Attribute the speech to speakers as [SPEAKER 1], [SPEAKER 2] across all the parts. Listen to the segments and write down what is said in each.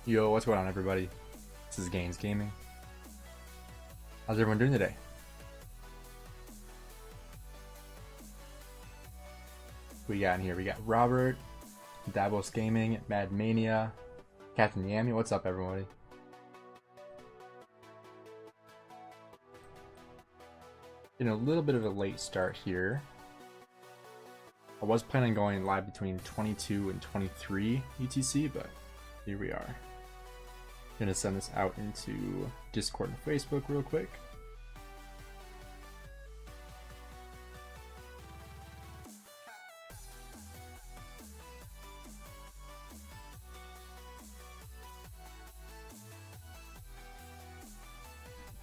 [SPEAKER 1] Yo, what's going on, everybody? This is Gainz Gaming. How's everyone doing today? We got in here, we got Robert, Davos Gaming, Mad Mania, Captain Yami. What's up, everybody? Getting a little bit of a late start here. I was planning on going live between 22 and 23 UTC, but here we are. Gonna send this out into Discord and Facebook real quick.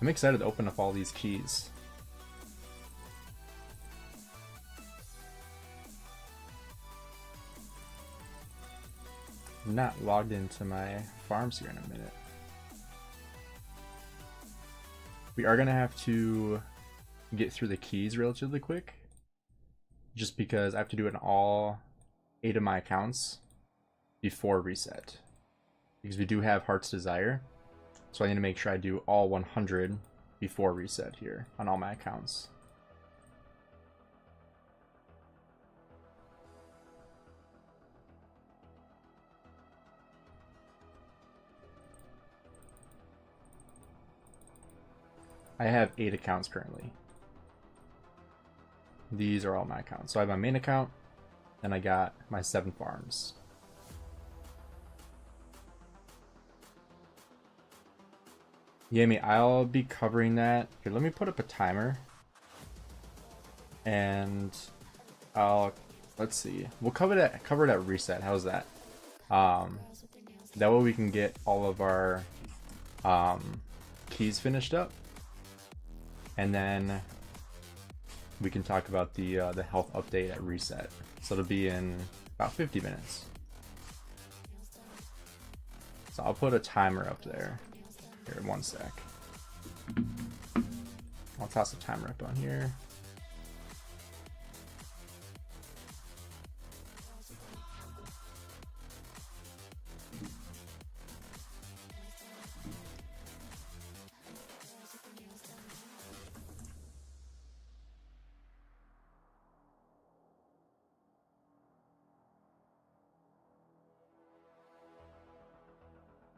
[SPEAKER 1] I'm excited to open up all these keys. I'm not logged into my farms here in a minute. We are going to have to get through the keys relatively quick, just because I have to do it in all 8 of my accounts before reset, because we do have Heart's Desire, so I need to make sure I do all 100 before reset here on all my accounts. I have 8 accounts currently. These are all my accounts. So I have my main account, and I got my 7 farms. Yami, I'll be covering that. Here, let me put up a timer. And let's see. We'll cover it at reset. How's that? That way we can get all of our keys finished up. And then we can talk about the health update at reset. So it'll be in about 50 minutes. So I'll put a timer up there. Here, 1 sec. I'll toss a timer up on here.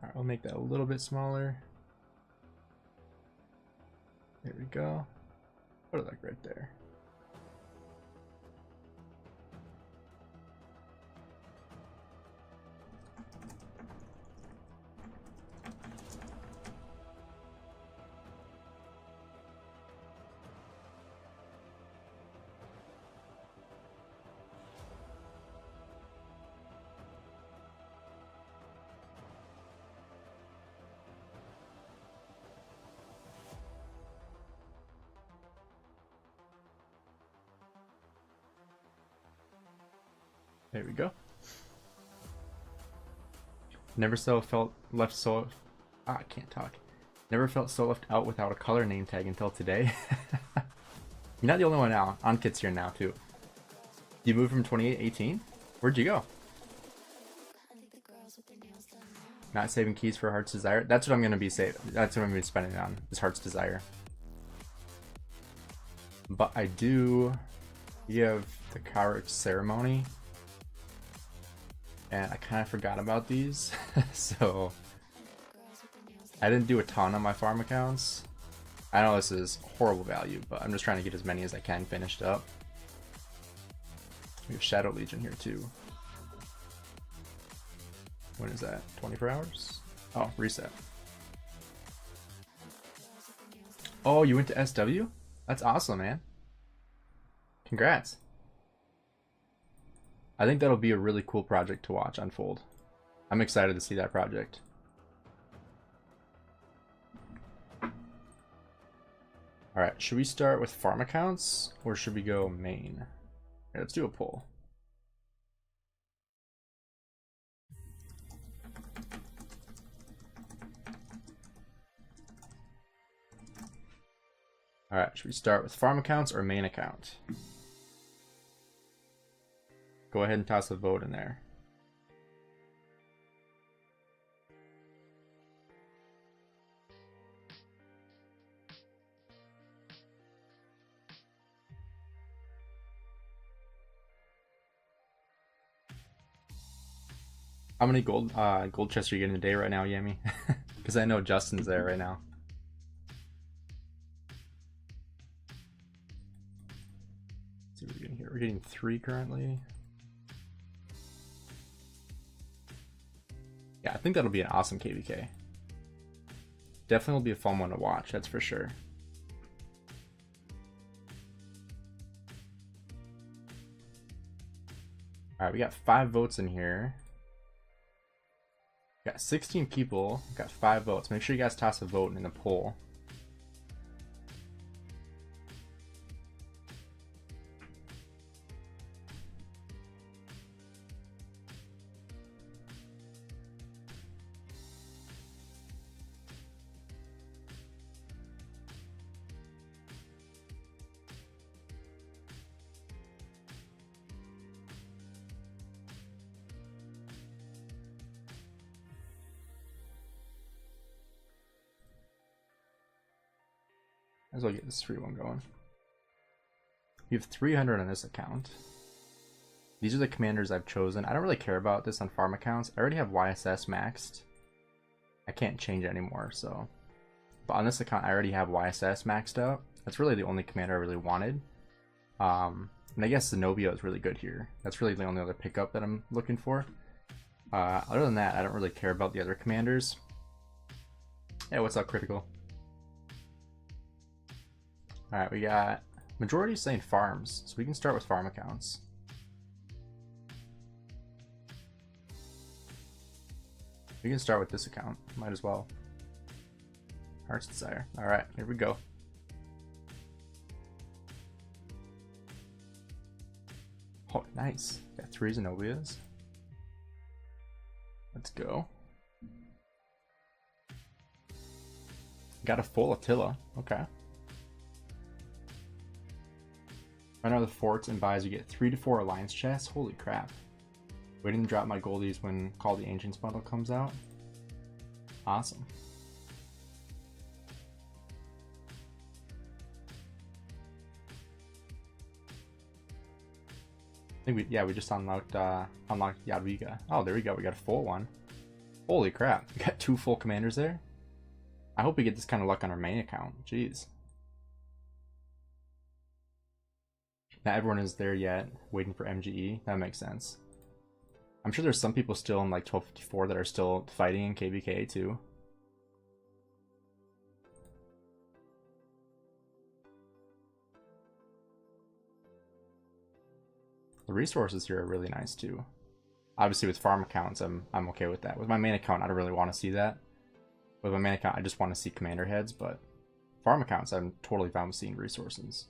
[SPEAKER 1] Alright, we'll make that a little bit smaller. There we go. Put it like right there. There we go. Never felt left so I can't talk. Never felt so left out without a color name tag until today. You're not the only one now. Ankit's here now too. You moved from 28 to 18? Where'd you go? Not saving keys for Heart's Desire. That's what I'm gonna be saving. That's what I'm gonna be spending on, is Heart's Desire. But I do have the Courage Ceremony. And I kind of forgot about these, so I didn't do a ton on my farm accounts. I know this is horrible value, but I'm just trying to get as many as I can finished up. We have Shadow Legion here too. When is that? 24 hours? Oh, reset. Oh, you went to SW? That's awesome, man. Congrats. I think that'll be a really cool project to watch unfold. I'm excited to see that project. Alright, should we start with farm accounts or should we go main? Okay, let's do a poll. Alright, should we start with farm accounts or main account? Go ahead and toss a vote in there. How many gold chests are you getting a day right now, Yami? Because I know Justin's there right now. Let's see what we're getting here. We're getting 3 currently. Yeah, I think that'll be an awesome KVK. Definitely will be a fun one to watch, that's for sure. Alright, we got 5 votes in here. We got 16 people, we got 5 votes. Make sure you guys toss a vote in the poll. Might as well get this free one going. We have 300 on this account. These are the commanders I've chosen. I don't really care about this on farm accounts. I already have YSS maxed. I can't change it anymore, so. But on this account, I already have YSS maxed out. That's really the only commander I really wanted. And I guess Zenobia is really good here. That's really the only other pickup that I'm looking for. Other than that, I don't really care about the other commanders. Hey, what's up, Critical? Alright, we got majority saying farms, so we can start with farm accounts. We can start with this account, might as well. Heart's Desire. Alright, here we go. Oh, nice. Got 3 Zenobias. Let's go. Got a full Attila. Okay. Run out of the forts and buys, you get 3 to 4 alliance chests. Holy crap. Waiting to drop my goldies when Call the Ancients bundle comes out. Awesome. I think we just unlocked Jadwiga. Oh, there we go. We got a full one. Holy crap. We got 2 full commanders there. I hope we get this kind of luck on our main account. Jeez. Not everyone is there yet, waiting for MGE. That makes sense. I'm sure there's some people still in like 1254 that are still fighting in KVK too. The resources here are really nice too. Obviously with farm accounts, I'm okay with that. With my main account, I don't really want to see that. With my main account, I just want to see commander heads, but farm accounts, I'm totally fine with seeing resources.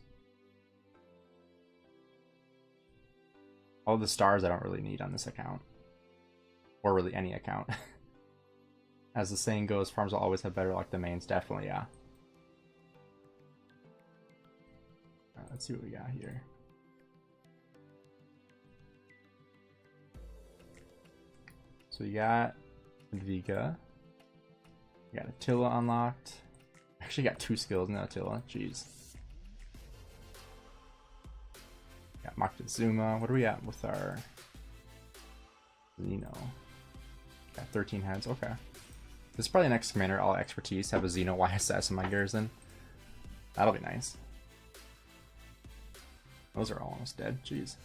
[SPEAKER 1] All the stars I don't really need on this account. Or really any account. As the saying goes, farms will always have better luck than mains. Definitely, yeah. Alright, let's see what we got here. So we got Vika. We got Attila unlocked. Actually got 2 skills in Attila. Jeez. Got Moctezuma. What are we at with our Xeno? Got 13 heads. Okay. This is probably the next commander. All expertise. Have a Xeno YSS in my garrison. That'll be nice. Those are all almost dead. Jeez.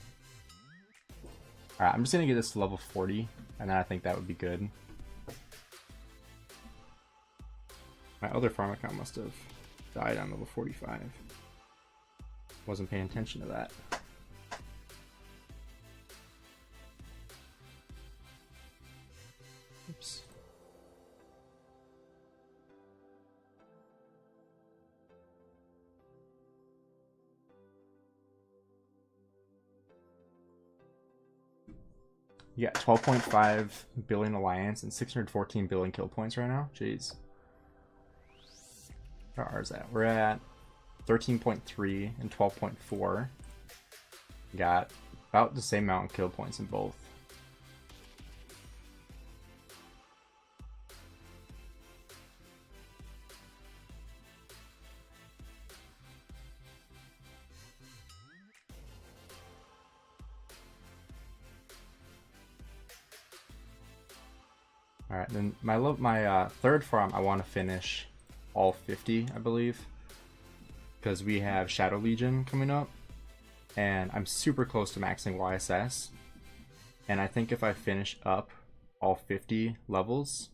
[SPEAKER 1] Alright, I'm just going to get this to level 40. And then I think that would be good. My other farm account must have died on level 45. Wasn't paying attention to that. Oops. You got 12.5 billion alliance and 614 billion kill points right now. Jeez. Where are ours at? We're at 13.3 and 12.4. Got about the same amount of kill points in both. All right, then my third farm, I want to finish all 50, I believe, because we have Shadow Legion coming up, and I'm super close to maxing YSS. And I think if I finish up all 50 levels,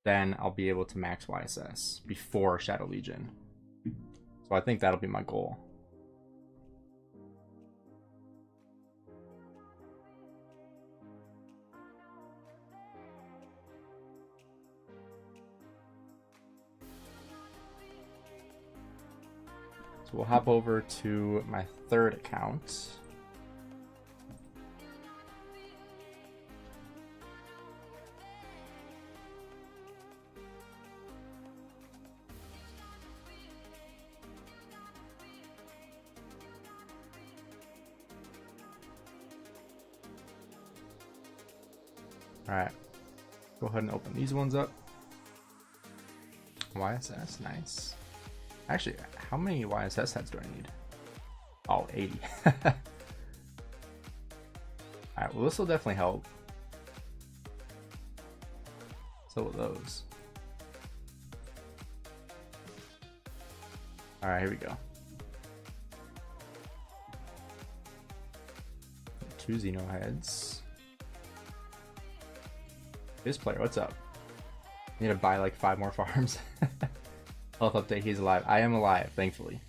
[SPEAKER 1] then I'll be able to max YSS before Shadow Legion. So I think that'll be my goal. So we'll hop over to my third account. Alright, go ahead and open these ones up. YSS, nice. Actually, how many YSS heads do I need? Oh, 80. Alright, well this will definitely help. So will those. Alright, here we go. 2 Xeno heads. This player, what's up? Need to buy like 5 more farms. Health update, he's alive. I am alive, thankfully.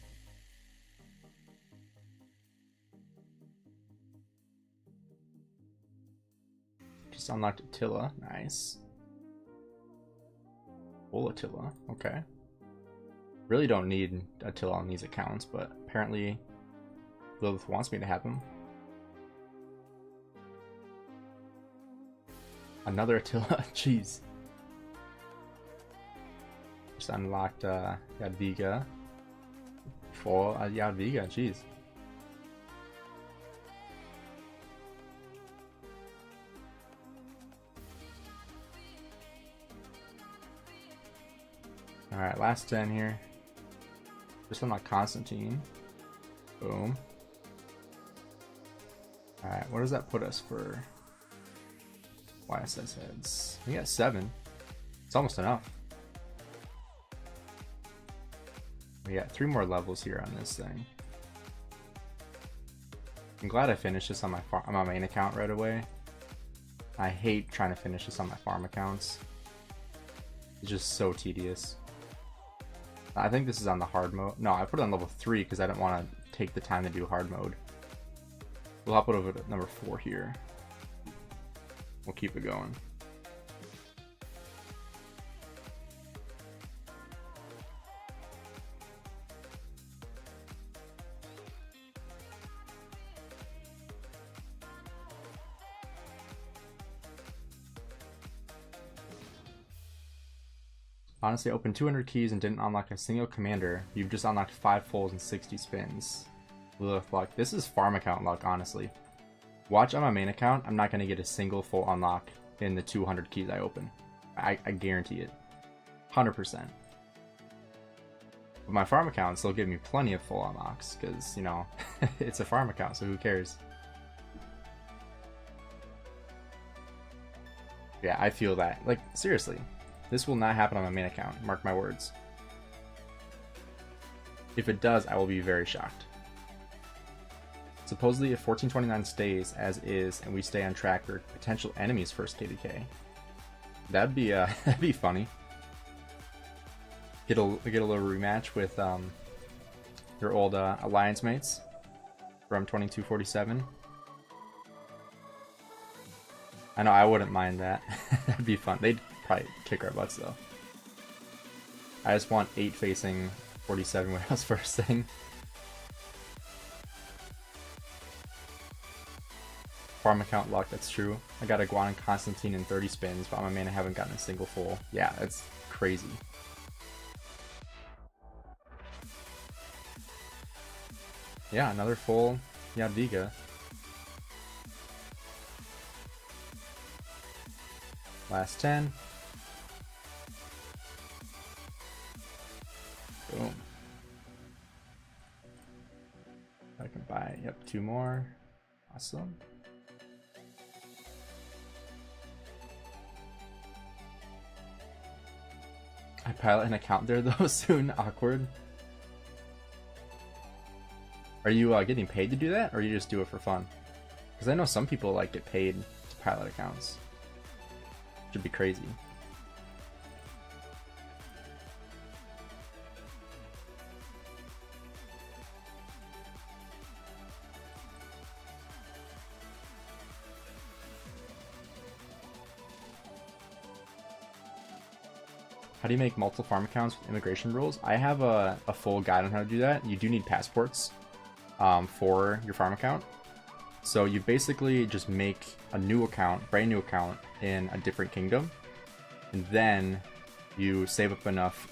[SPEAKER 1] Just unlocked Attila, nice. Full Attila, okay. Really don't need Attila on these accounts, but apparently Lilith wants me to have him. Another Attila, jeez. Just unlocked Jadwiga. For Jadwiga, jeez. Alright, last 10 here. Just unlock Constantine. Boom. Alright, what does that put us for YSS heads? We got 7. It's almost enough. We got 3 more levels here on this thing. I'm glad I finished this on my main account right away. I hate trying to finish this on my farm accounts. It's just so tedious. I think this is on the hard mode. No, I put it on level 3 because I didn't want to take the time to do hard mode. We'll hop it over to number 4 here. We'll keep it going. Honestly, I opened 200 keys and didn't unlock a single commander. You've just unlocked 5 fulls and 60 spins. Lilith luck. This is farm account luck, honestly. Watch on my main account, I'm not going to get a single full unlock in the 200 keys I open. I guarantee it. 100%. But my farm accounts, they'll give me plenty of full unlocks, because, you know, it's a farm account, so who cares? Yeah, I feel that. Like, seriously. This will not happen on my main account, mark my words. If it does, I will be very shocked. Supposedly, if 1429 stays as is, and we stay on track for potential enemies' first KDK, that'd be that'd be funny. Get a little rematch with your old alliance mates from 2247. I know I wouldn't mind that. That'd be fun. They'd probably kick our butts though. I just want 8 facing 47 when I was first thing. Farm account luck, that's true. I got Iguana and Constantine in 30 spins, but on my main I haven't gotten a single full. Yeah, that's crazy. Yeah, another full Jadwiga. Last 10. Boom. I can buy, yep, 2 more. Awesome. I pilot an account there though soon. Awkward. Are you getting paid to do that, or you just do it for fun? Because I know some people like get paid to pilot accounts. Should be crazy. How do you make multiple farm accounts with immigration rules? I have a full guide on how to do that. You do need passports for your farm account. So you basically just make a new account, brand new account in a different kingdom. And then you save up enough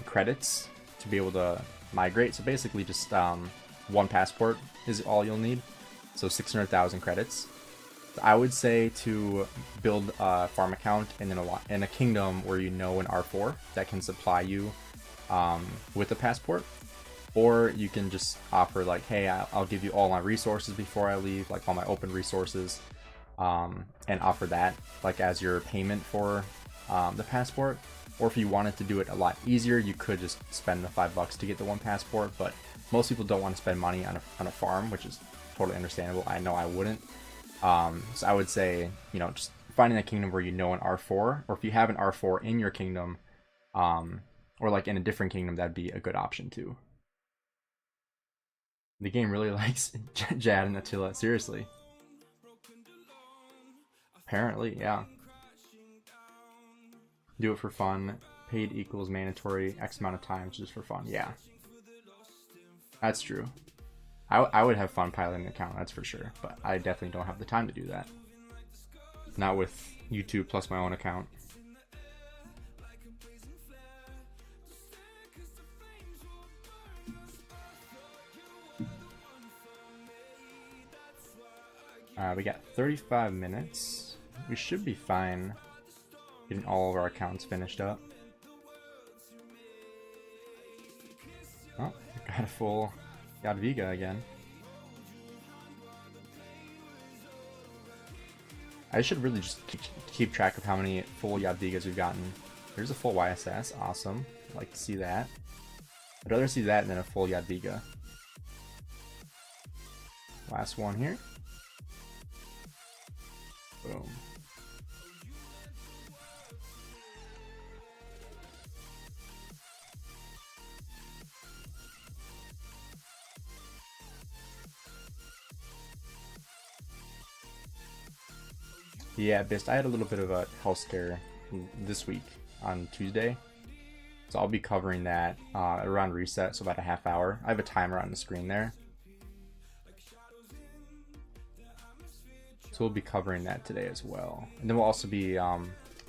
[SPEAKER 1] credits to be able to migrate. So basically just one passport is all you'll need. So 600,000 credits. I would say to build a farm account in a kingdom where you know an R4 that can supply you with a passport, or you can just offer like, hey, I'll give you all my resources before I leave, like all my open resources, and offer that like as your payment for the passport. Or if you wanted to do it a lot easier, you could just spend the $5 to get the one passport. But most people don't want to spend money on a farm, which is totally understandable. I know I wouldn't. So I would say, you know, just finding a kingdom where you know an R4, or if you have an R4 in your kingdom, or like in a different kingdom, that'd be a good option too. The game really likes Jad and Attila, seriously. Apparently, yeah. Do it for fun. Paid equals mandatory X amount of time just for fun. Yeah. That's true. I would have fun piloting an account, that's for sure, but I definitely don't have the time to do that. Not with YouTube plus my own account. We got 35 minutes. We should be fine getting all of our accounts finished up. Oh, got a full Jadwiga again. I should really just keep track of how many full Jadwigas we've gotten. There's a full YSS, awesome. I'd like to see that. I'd rather see that than a full Jadwiga. Last one here. Boom. Yeah, Bist, I had a little bit of a health scare this week on Tuesday. So I'll be covering that around reset, so about a half hour. I have a timer on the screen there. So we'll be covering that today as well. And then we'll also be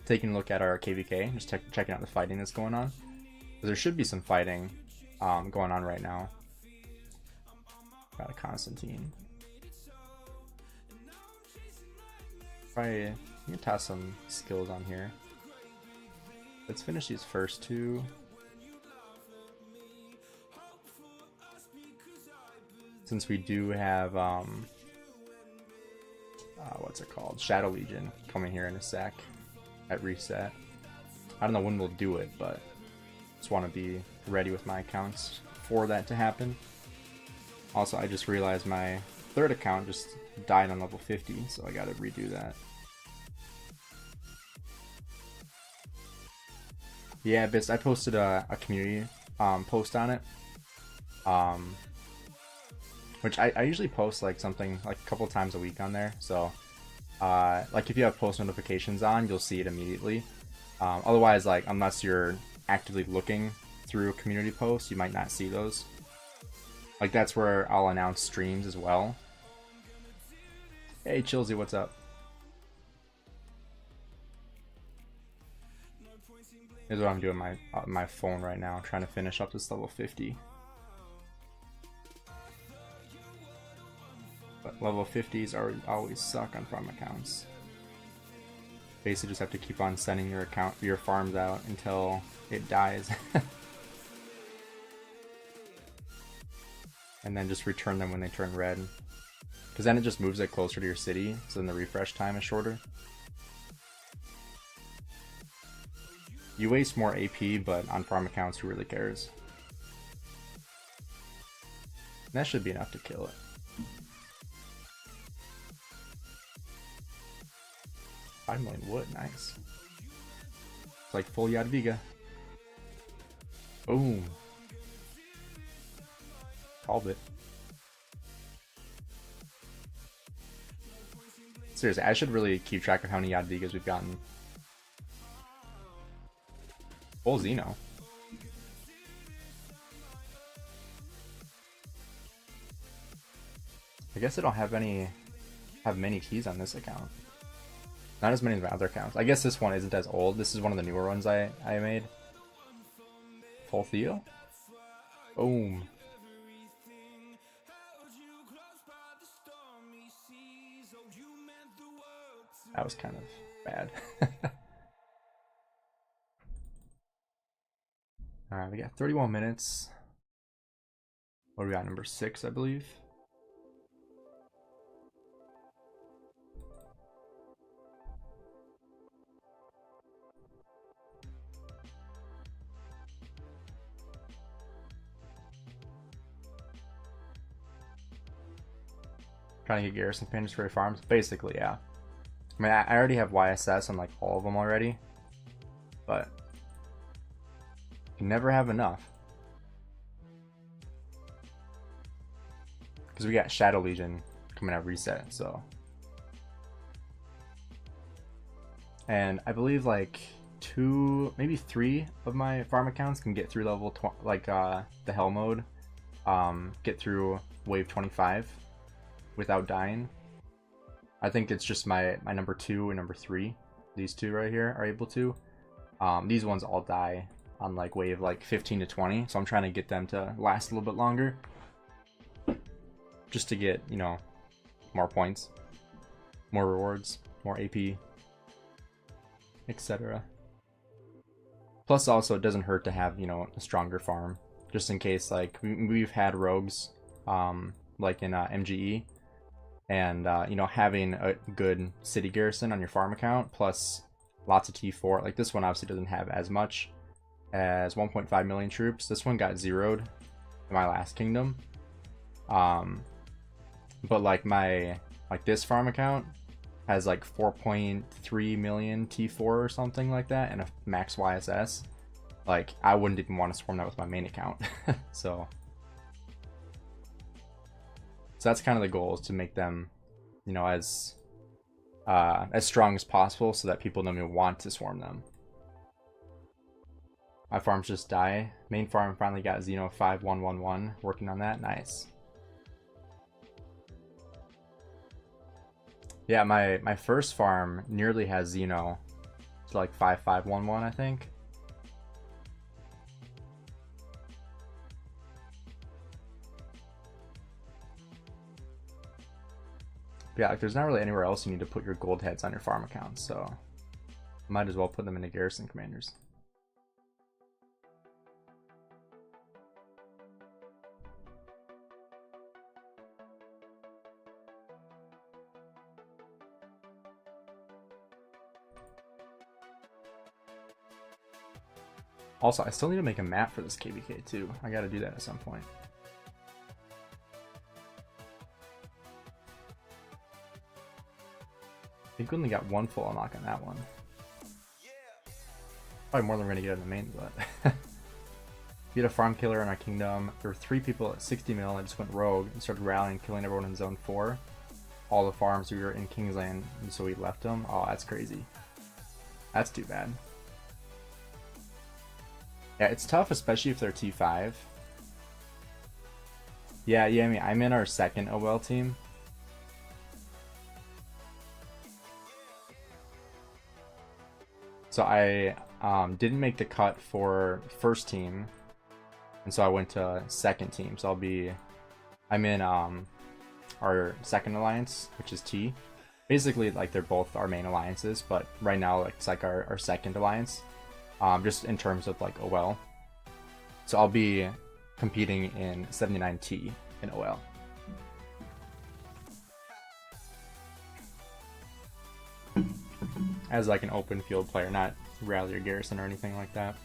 [SPEAKER 1] taking a look at our KVK, just checking out the fighting that's going on. There should be some fighting going on right now. Got a Constantine. Probably you can toss some skills on here. Let's finish these first two. Since we do have what's it called? Shadow Legion coming here in a sec at reset. I don't know when we'll do it, but just want to be ready with my accounts for that to happen. Also, I just realized my third account just died on level 50, so I gotta redo that. Yeah, Bits, I posted a community post on it. Which I usually post like something like a couple times a week on there. So like if you have post notifications on, you'll see it immediately. Otherwise, like unless you're actively looking through community posts, you might not see those. Like that's where I'll announce streams as well. Hey Chilsy, what's up? Here's what I'm doing on my phone right now, trying to finish up this level 50. But level 50s always suck on farm accounts. Basically just have to keep on sending your farms out until it dies. And then just return them when they turn red. Because then it just moves it closer to your city, so then the refresh time is shorter. You waste more AP, but on farm accounts, who really cares? And that should be enough to kill it. 5 million wood, nice. It's like full Yadviga. Boom. Called it. Seriously, I should really keep track of how many Yadvigas we've gotten. Full Xeno. I guess I don't have many keys on this account. Not as many as my other accounts. I guess this one isn't as old. This is one of the newer ones I made. Full Theo. Boom. That was kind of bad. Alright, we got 31 minutes. What do we got? Number 6, I believe. Trying to get garrison commanders for your farms? Basically, yeah. I mean, I already have YSS on like all of them already, but you never have enough. Because we got Shadow Legion coming out reset, so. And I believe like 2, maybe 3 of my farm accounts can get through level the Hell mode, get through wave 25 without dying. I think it's just my number 2 and number 3. These two right here are able to. These ones all die on like wave like 15 to 20, so I'm trying to get them to last a little bit longer, just to get, you know, more points, more rewards, more AP, etc. Plus, also, it doesn't hurt to have, you know, a stronger farm, just in case like we've had rogues, like in MGE. And, you know, having a good city garrison on your farm account, plus lots of T4. Like, this one obviously doesn't have as much as 1.5 million troops. This one got zeroed in my last kingdom. But, like, this farm account has, like, 4.3 million T4 or something like that, and a max YSS. Like, I wouldn't even want to swarm that with my main account. So that's kind of the goal, is to make them, you know, as strong as possible, so that people don't even want to swarm them. My farms just die. Main farm finally got Xeno 5111. Working on that. Nice. Yeah, my first farm nearly has Xeno to like 5511, I think. Yeah, like, there's not really anywhere else you need to put your gold heads on your farm accounts, so might as well put them into garrison commanders. Also, I still need to make a map for this KVK too. I gotta do that at some point. I think we only got 1 full unlock on that one. Probably more than we're gonna get in the main, but we had a farm killer in our kingdom. There were 3 people at 60 mil, and I just went rogue and started rallying, killing everyone in zone 4. All the farms we were in Kingsland, and so we left them. Oh, that's crazy. That's too bad. Yeah, it's tough, especially if they're T5. Yeah, I mean, I'm in our second OL team. So I didn't make the cut for first team, and so I went to second team. So I'm in our second alliance, which is T. Basically, like, they're both our main alliances, but right now, like, it's like our second alliance, just in terms of like OL. So I'll be competing in 79T in OL. as like an open field player, not rally or garrison or anything like that.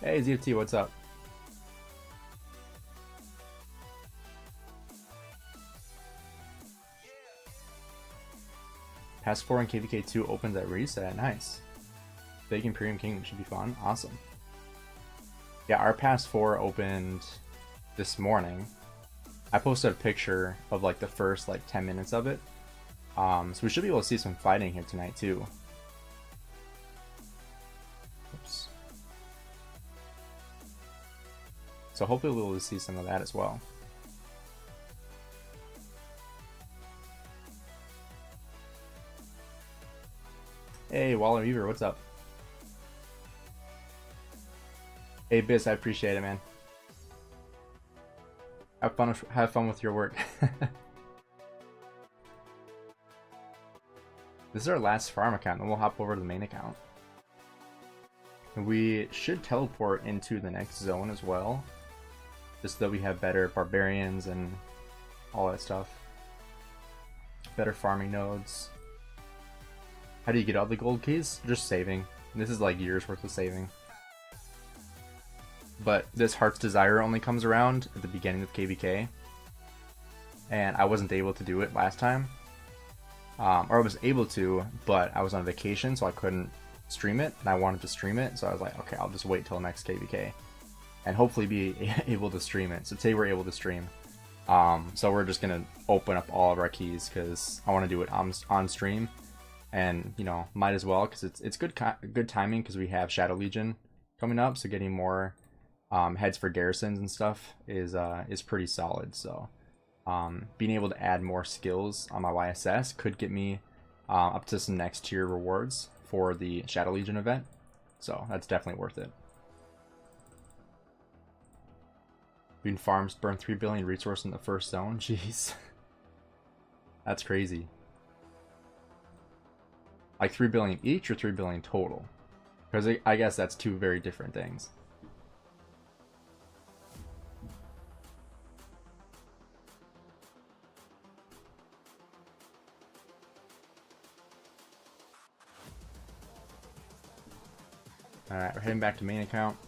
[SPEAKER 1] Hey ZFT, what's up? Pass 4 and KVK 2 opens at reset. Nice. Big Imperium Kingdom should be fun. Awesome. Yeah, our Pass 4 opened this morning. I posted a picture of like the first like 10 minutes of it. So we should be able to see some fighting here tonight too. Oops. So hopefully we'll see some of that as well. Hey, Waller Weaver, what's up? Hey, Biz, I appreciate it, man. Have fun with your work. This is our last farm account, and we'll hop over to the main account. We should teleport into the next zone as well, just so that we have better barbarians and all that stuff. Better farming nodes. How do you get all the gold keys? Just saving. This is like years worth of saving. But this Heart's Desire only comes around at the beginning of KVK. And I wasn't able to do it last time. Or I was able to, but I was on vacation, so I couldn't stream it. And I wanted to stream it, so I was like, okay, I'll just wait till next KVK. And hopefully be able to stream it. So today we're able to stream. So we're just going to open up all of our keys, because I want to do it on stream. And, you know, might as well, because it's good timing, because we have Shadow Legion coming up, so getting more heads for garrisons and stuff is pretty solid. So being able to add more skills on my YSS could get me up to some next tier rewards for the Shadow Legion event. So that's definitely worth it. Being farms burn 3 billion resource in the first zone. Jeez. That's crazy. Like 3 billion each or 3 billion total? Because I guess that's two very different things. Alright, we're heading back to main account.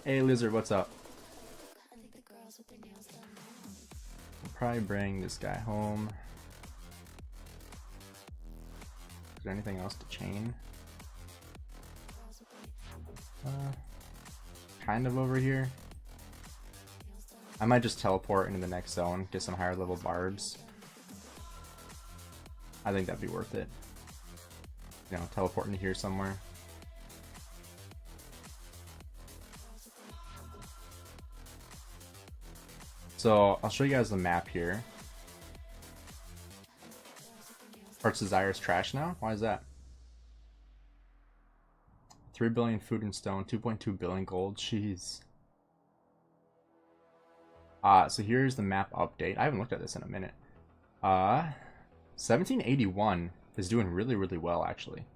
[SPEAKER 1] Hey Lizard, what's up? We'll probably bring this guy home. Is there anything else to chain? Kind of over here. I might just teleport into the next zone, get some higher level barbs. I think that'd be worth it. You know, teleport into here somewhere. So I'll show you guys the map here. Heart's Desire is trash now? Why is that? 3 billion food and stone, 2.2 billion gold. Jeez. So here's the map update. I haven't looked at this in a minute. 1781 is doing really, really well, actually.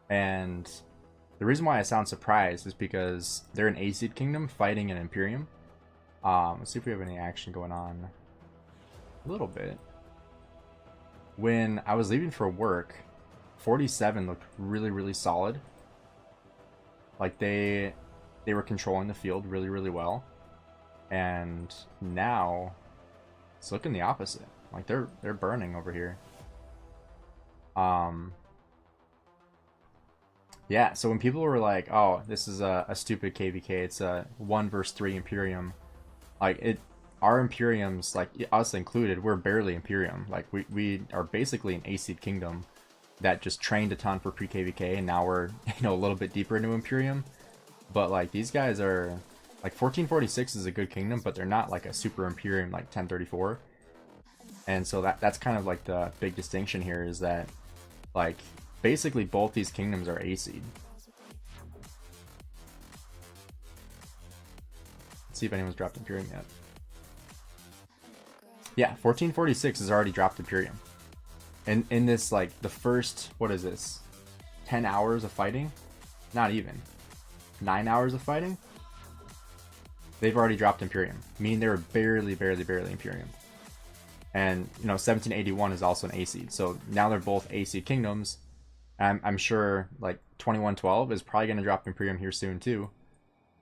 [SPEAKER 1] And the reason why I sound surprised is because they're an Acid Kingdom fighting an Imperium. Let's see if we have any action going on. A little bit. When I was leaving for work, 47 looked really, really solid. Like they were controlling the field really, really well. And now it's looking the opposite. Like they're burning over here. Yeah, so when people were like, oh, this is a stupid KVK, it's a 1 versus 3 Imperium. Like our Imperiums, like us included, we're barely Imperium. Like we are basically an Acid Kingdom that just trained a ton for pre-KVK, and now we're, you know, a little bit deeper into Imperium. But like these guys are, like 1446 is a good kingdom, but they're not like a super Imperium like 1034. And so that's kind of like the big distinction here, is that like basically both these kingdoms are Acid. See if anyone's dropped Imperium yet. Yeah, 1446 has already dropped Imperium. And in this, like, the first, what is this? 10 hours of fighting, not even 9 hours of fighting, they've already dropped Imperium, meaning they were barely Imperium. And 1781 is also an A seed, so now they're both A seed kingdoms. I'm sure like 2112 is probably going to drop Imperium here soon too.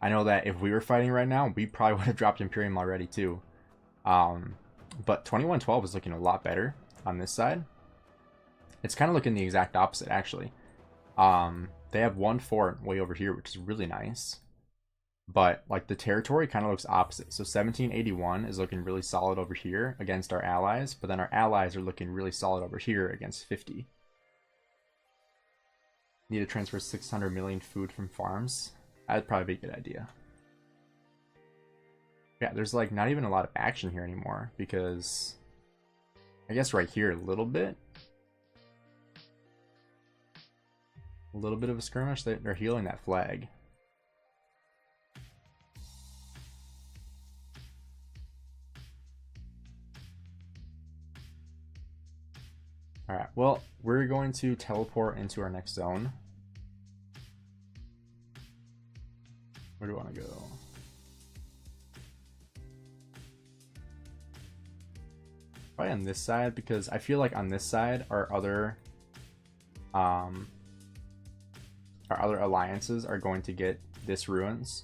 [SPEAKER 1] I know that if we were fighting right now, we probably would have dropped Imperium already too. But 2112 is looking a lot better on this side. It's kind of looking the exact opposite actually. They have one fort way over here, which is really nice. But like the territory kind of looks opposite. So 1781 is looking really solid over here against our allies, but then our allies are looking really solid over here against 50. Need to transfer 600 million food from farms. That'd probably be a good idea. Yeah, there's like not even a lot of action here anymore because I guess right here a little bit. A little bit of a skirmish. They're healing that flag. Alright, well, we're going to teleport into our next zone. Where do I want to go? Probably on this side, because I feel like on this side our other alliances are going to get this ruins.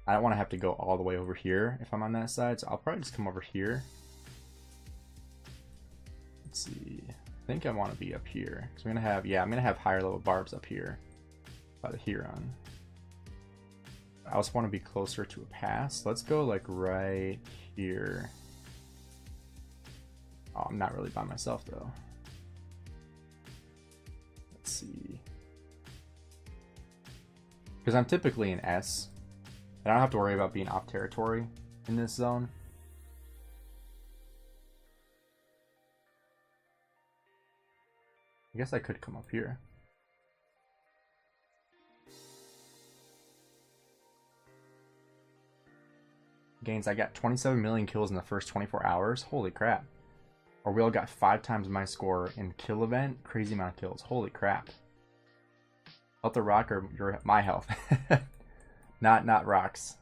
[SPEAKER 1] I don't want to have to go all the way over here if I'm on that side, so I'll probably just come over here. Let's see. I think I want to be up here because I'm gonna have higher level barbs up here by the Huron. I also want to be closer to a pass. Let's go like right here. Oh, I'm not really by myself though. Let's see. Because I'm typically an S. I don't have to worry about being off territory in this zone. I guess I could come up here. Gainz, I got 27 million kills in the first 24 hours. Holy crap. Or we all got 5 times my score in kill event. Crazy amount of kills. Holy crap. Health the rock or my health. not rocks.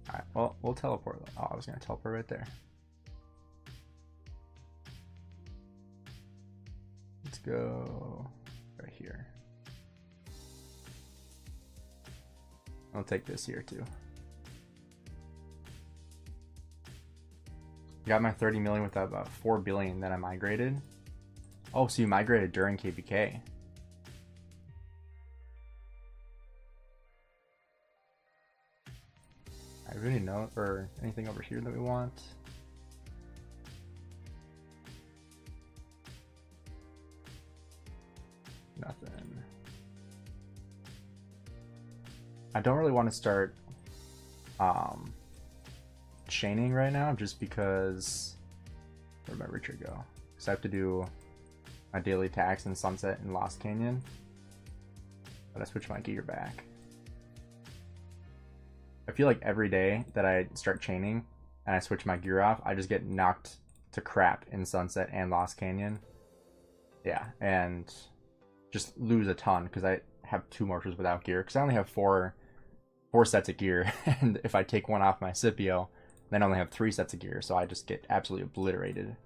[SPEAKER 1] Alright, well, we'll teleport. Oh, I was going to teleport right there. Let's go right here. I'll take this here too. Got my 30 million with about 4 billion that I migrated. Oh, so you migrated during KBK. I really know or anything over here that we want. Nothing. I don't really want to start chaining right now just because where'd my Richard go? Because I have to do my daily tax in Sunset and Lost Canyon. But I switch my gear back. I feel like every day that I start chaining and I switch my gear off, I just get knocked to crap in Sunset and Lost Canyon. Yeah, and just lose a ton because I have 2 mortars without gear. Because I only have four sets of gear, and if I take one off my Scipio, then I only have 3 sets of gear, so I just get absolutely obliterated.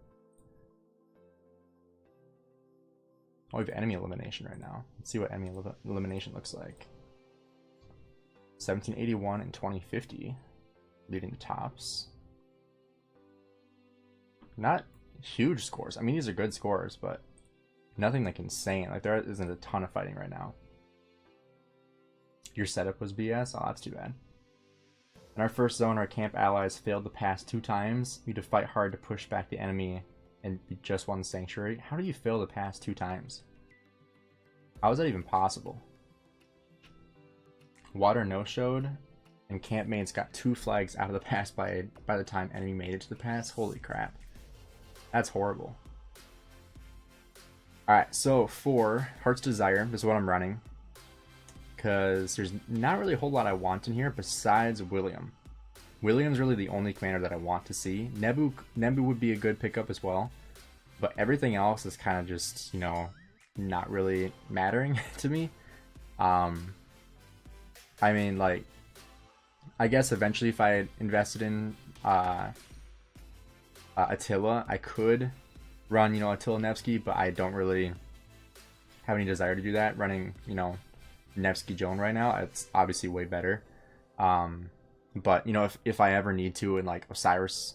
[SPEAKER 1] Oh, we have enemy elimination right now. Let's see what enemy elimination looks like. 1781 and 2050 leading the tops. Not huge scores. I mean, these are good scores, but nothing like insane. Like, there isn't a ton of fighting right now. Your setup was BS? Oh, that's too bad. In our first zone, our camp allies failed to pass 2 times. We had to fight hard to push back the enemy and we just won the sanctuary. How do you fail to pass 2 times? How is that even possible? Water no-showed, and camp mates got 2 flags out of the pass by the time enemy made it to the pass. Holy crap. That's horrible. Alright, so for Heart's Desire, this is what I'm running. Because there's not really a whole lot I want in here besides William. William's really the only commander that I want to see. Nebu would be a good pickup as well. but everything else is kind of just, you know, not really mattering to me. I mean, like, I guess eventually if I had invested in Attila, I could run, you know, Attila Nevsky, but I don't really have any desire to do that. Running, you know, Nevsky Joan right now, it's obviously way better. But you know, if I ever need to in like Osiris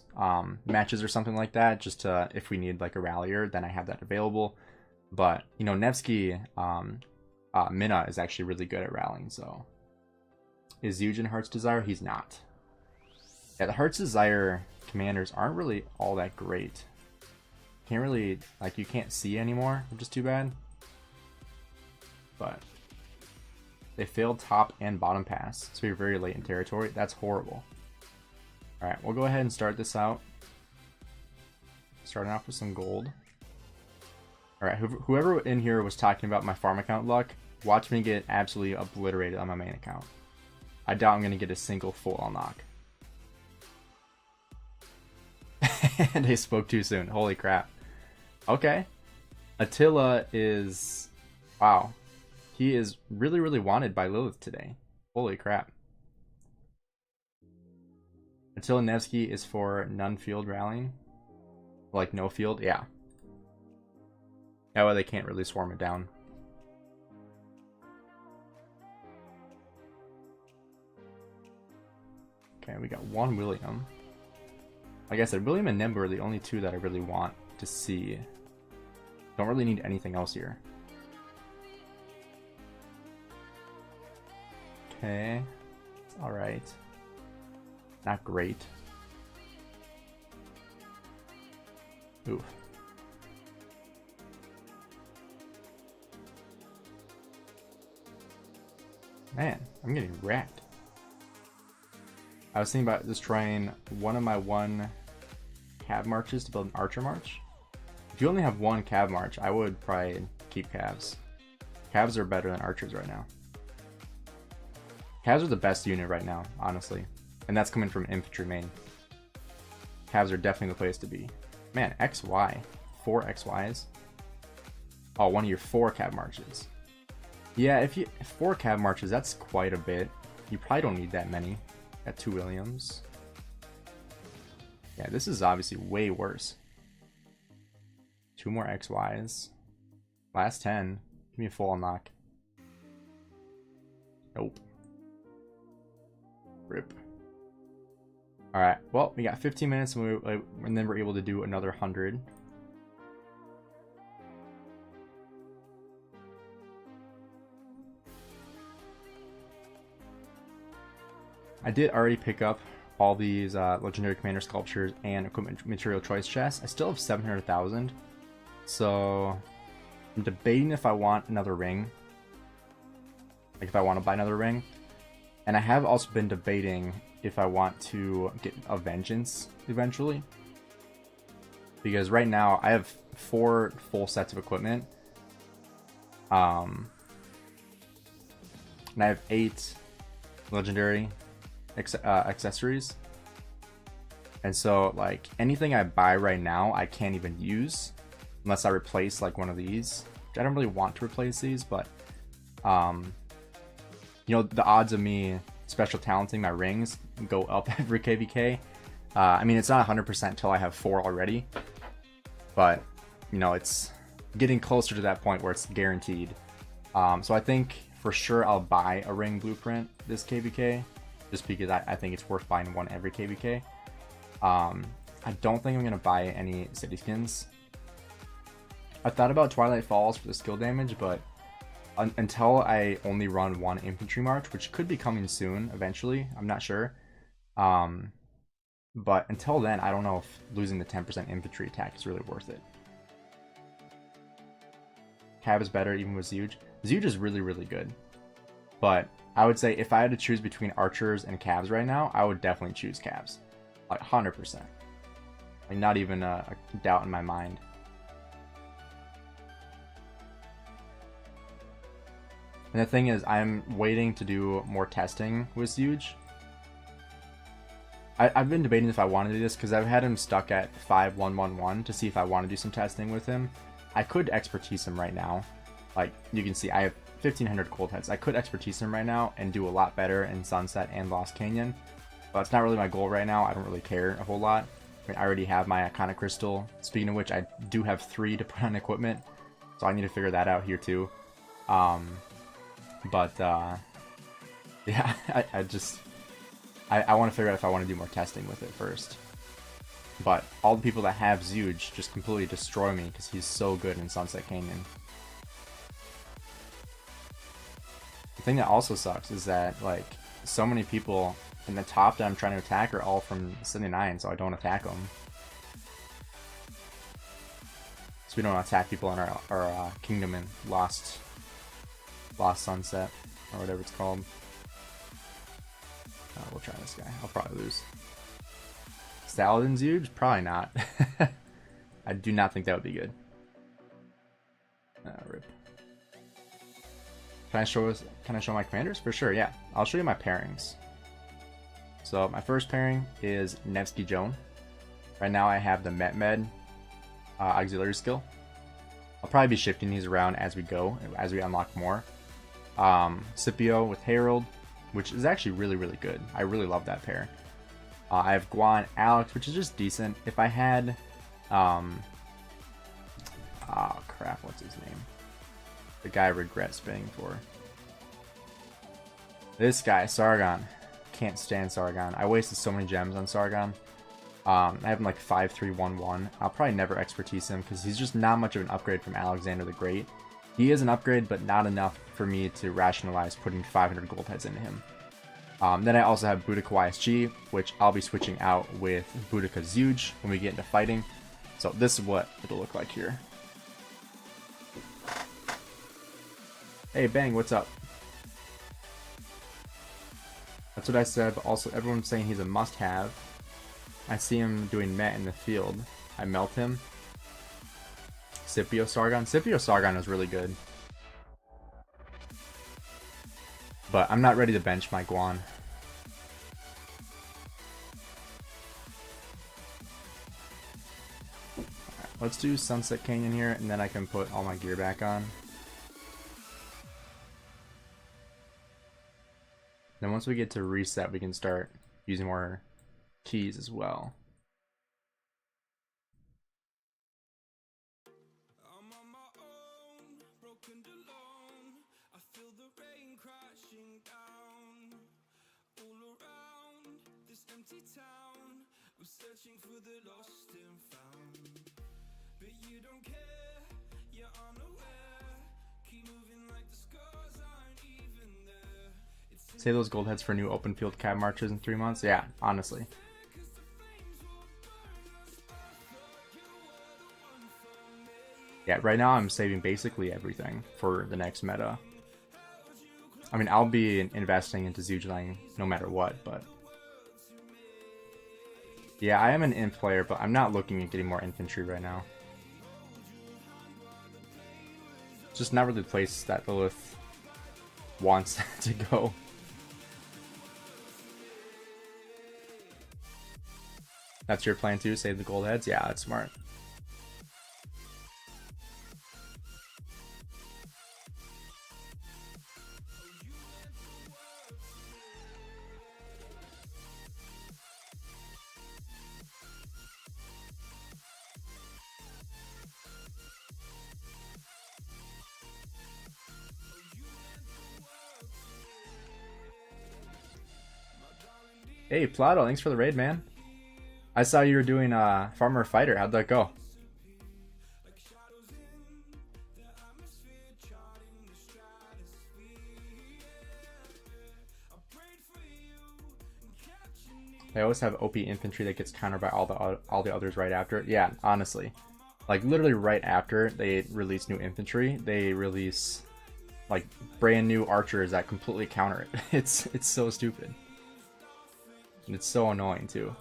[SPEAKER 1] matches or something like that, just to, if we need like a rallier, then I have that available. But you know, Nevsky Minna is actually really good at rallying. So is Eugen Heart's Desire? He's not. Yeah, the Heart's Desire commanders aren't really all that great. Can't really, like, you can't see anymore, which is too bad. But they failed top and bottom pass, so you're very late in territory. That's horrible. Alright, we'll go ahead and start this out. Starting off with some gold. Alright, whoever in here was talking about my farm account luck, watch me get absolutely obliterated on my main account. I doubt I'm going to get a single full unlock. And they spoke too soon. Holy crap. Okay. Attila is... Wow. He is really, really wanted by Lilith today. Holy crap. Attila Nevsky is for none field rallying. Like no field? Yeah. That way they can't really swarm it down. Okay, we got one William. Like I said, William and Nimber are the only two that I really want to see. Don't really need anything else here. Okay. Alright. Not great. Oof. Man, I'm getting wrecked. I was thinking about destroying one of my one cav marches to build an archer march. If you only have one cav march, I would probably keep calves. Calves are better than archers right now. Calves are the best unit right now, honestly. And that's coming from infantry main. Calves are definitely the place to be. Man, XY. 4 XYs. Oh, one of your 4 cav marches. Yeah, if 4 cav marches, that's quite a bit. You probably don't need that many. Got 2 Williams. Yeah, this is obviously way worse. 2 more XYs. Last 10. Give me a full unlock. Nope. Rip. Alright, well, we got 15 minutes and then we're able to do another 100. I did already pick up all these legendary commander sculptures and equipment material choice chests. I still have 700,000. So I'm debating if I want another ring. Like if I want to buy another ring. And I have also been debating if I want to get a vengeance eventually. Because right now I have 4 full sets of equipment. And I have 8 legendary accessories. And so like anything I buy right now I can't even use unless I replace like one of these. I don't really want to replace these, but you know, the odds of me special talenting my rings go up every KVK. I mean, it's not 100% till I have 4 already, but you know, it's getting closer to that point where it's guaranteed. So I think for sure I'll buy a ring blueprint this KVK, just because I think it's worth buying one every KVK. I don't think I'm gonna buy any city skins. I thought about Twilight Falls for the skill damage, but until I only run 1 infantry march, which could be coming soon eventually, I'm not sure. But until then, I don't know if losing the 10% infantry attack is really worth it. Cav is better even with Zeuge. Zeuge is really, really good. But I would say if I had to choose between archers and calves right now, I would definitely choose calves. Like 100%. Like not even a doubt in my mind. And the thing is, I'm waiting to do more testing with Zeuge. I've been debating if I want to do this because I've had him stuck at 5-1-1-1 to see if I want to do some testing with him. I could expertise him right now. Like, you can see, I have 1,500 gold heads. I could expertise him right now and do a lot better in Sunset and Lost Canyon. But it's not really my goal right now. I don't really care a whole lot. I mean, I already have my Iconic Crystal. Speaking of which, I do have 3 to put on equipment. So I need to figure that out here too. Yeah, I want to figure out if I want to do more testing with it first. But all the people that have Zhuge just completely destroy me because he's so good in Sunset Canyon. The thing that also sucks is that, like, so many people in the top that I'm trying to attack are all from 79, so I don't attack them. So we don't attack people in our kingdom in Lost Sunset, or whatever it's called. We'll try this guy. I'll probably lose. Saladin's huge? Probably not. I do not think that would be good. Rip. Can I show my commanders? For sure, yeah. I'll show you my pairings. So my first pairing is Nevsky Joan. Right now I have the Met auxiliary skill. I'll probably be shifting these around as we go, as we unlock more. Scipio with Herald, which is actually really, really good. I really love that pair. I have Guan Alex, which is just decent. If I had, oh crap, what's his name? The guy I regret spinning for. This guy, Sargon. Can't stand Sargon. I wasted so many gems on Sargon. I have him like 5-3-1-1. I'll probably never expertise him because he's just not much of an upgrade from Alexander the Great. He is an upgrade, but not enough for me to rationalize putting 500 gold heads into him. Then I also have Boudica YSG, which I'll be switching out with Boudica Zhuge when we get into fighting. So this is what it'll look like here. Hey, Bang, what's up? That's what I said, but also everyone's saying he's a must-have. I see him doing Met in the field. I melt him. Scipio Sargon. Scipio Sargon is really good. But I'm not ready to bench my Guan. Right, let's do Sunset Canyon here, and then I can put all my gear back on. Then once we get to reset, we can start using more keys as well. Save those gold heads for new open field cab marches in 3 months. Yeah, honestly. Yeah, right now I'm saving basically everything for the next meta. I mean, I'll be investing into Zhuge no matter what, but... Yeah, I am an inf player, but I'm not looking at getting more infantry right now. It's just not really the place that Lilith wants to go. That's your plan too? Save the gold heads? Yeah, that's smart. Hey, Plato, thanks for the raid, man. I saw you were doing Farmer Fighter. How'd that go? They always have OP infantry that gets countered by all the others right after it. Yeah, honestly. Like, literally right after they release new infantry, they release, like, brand new archers that completely counter it. It's so stupid. And it's so annoying, too.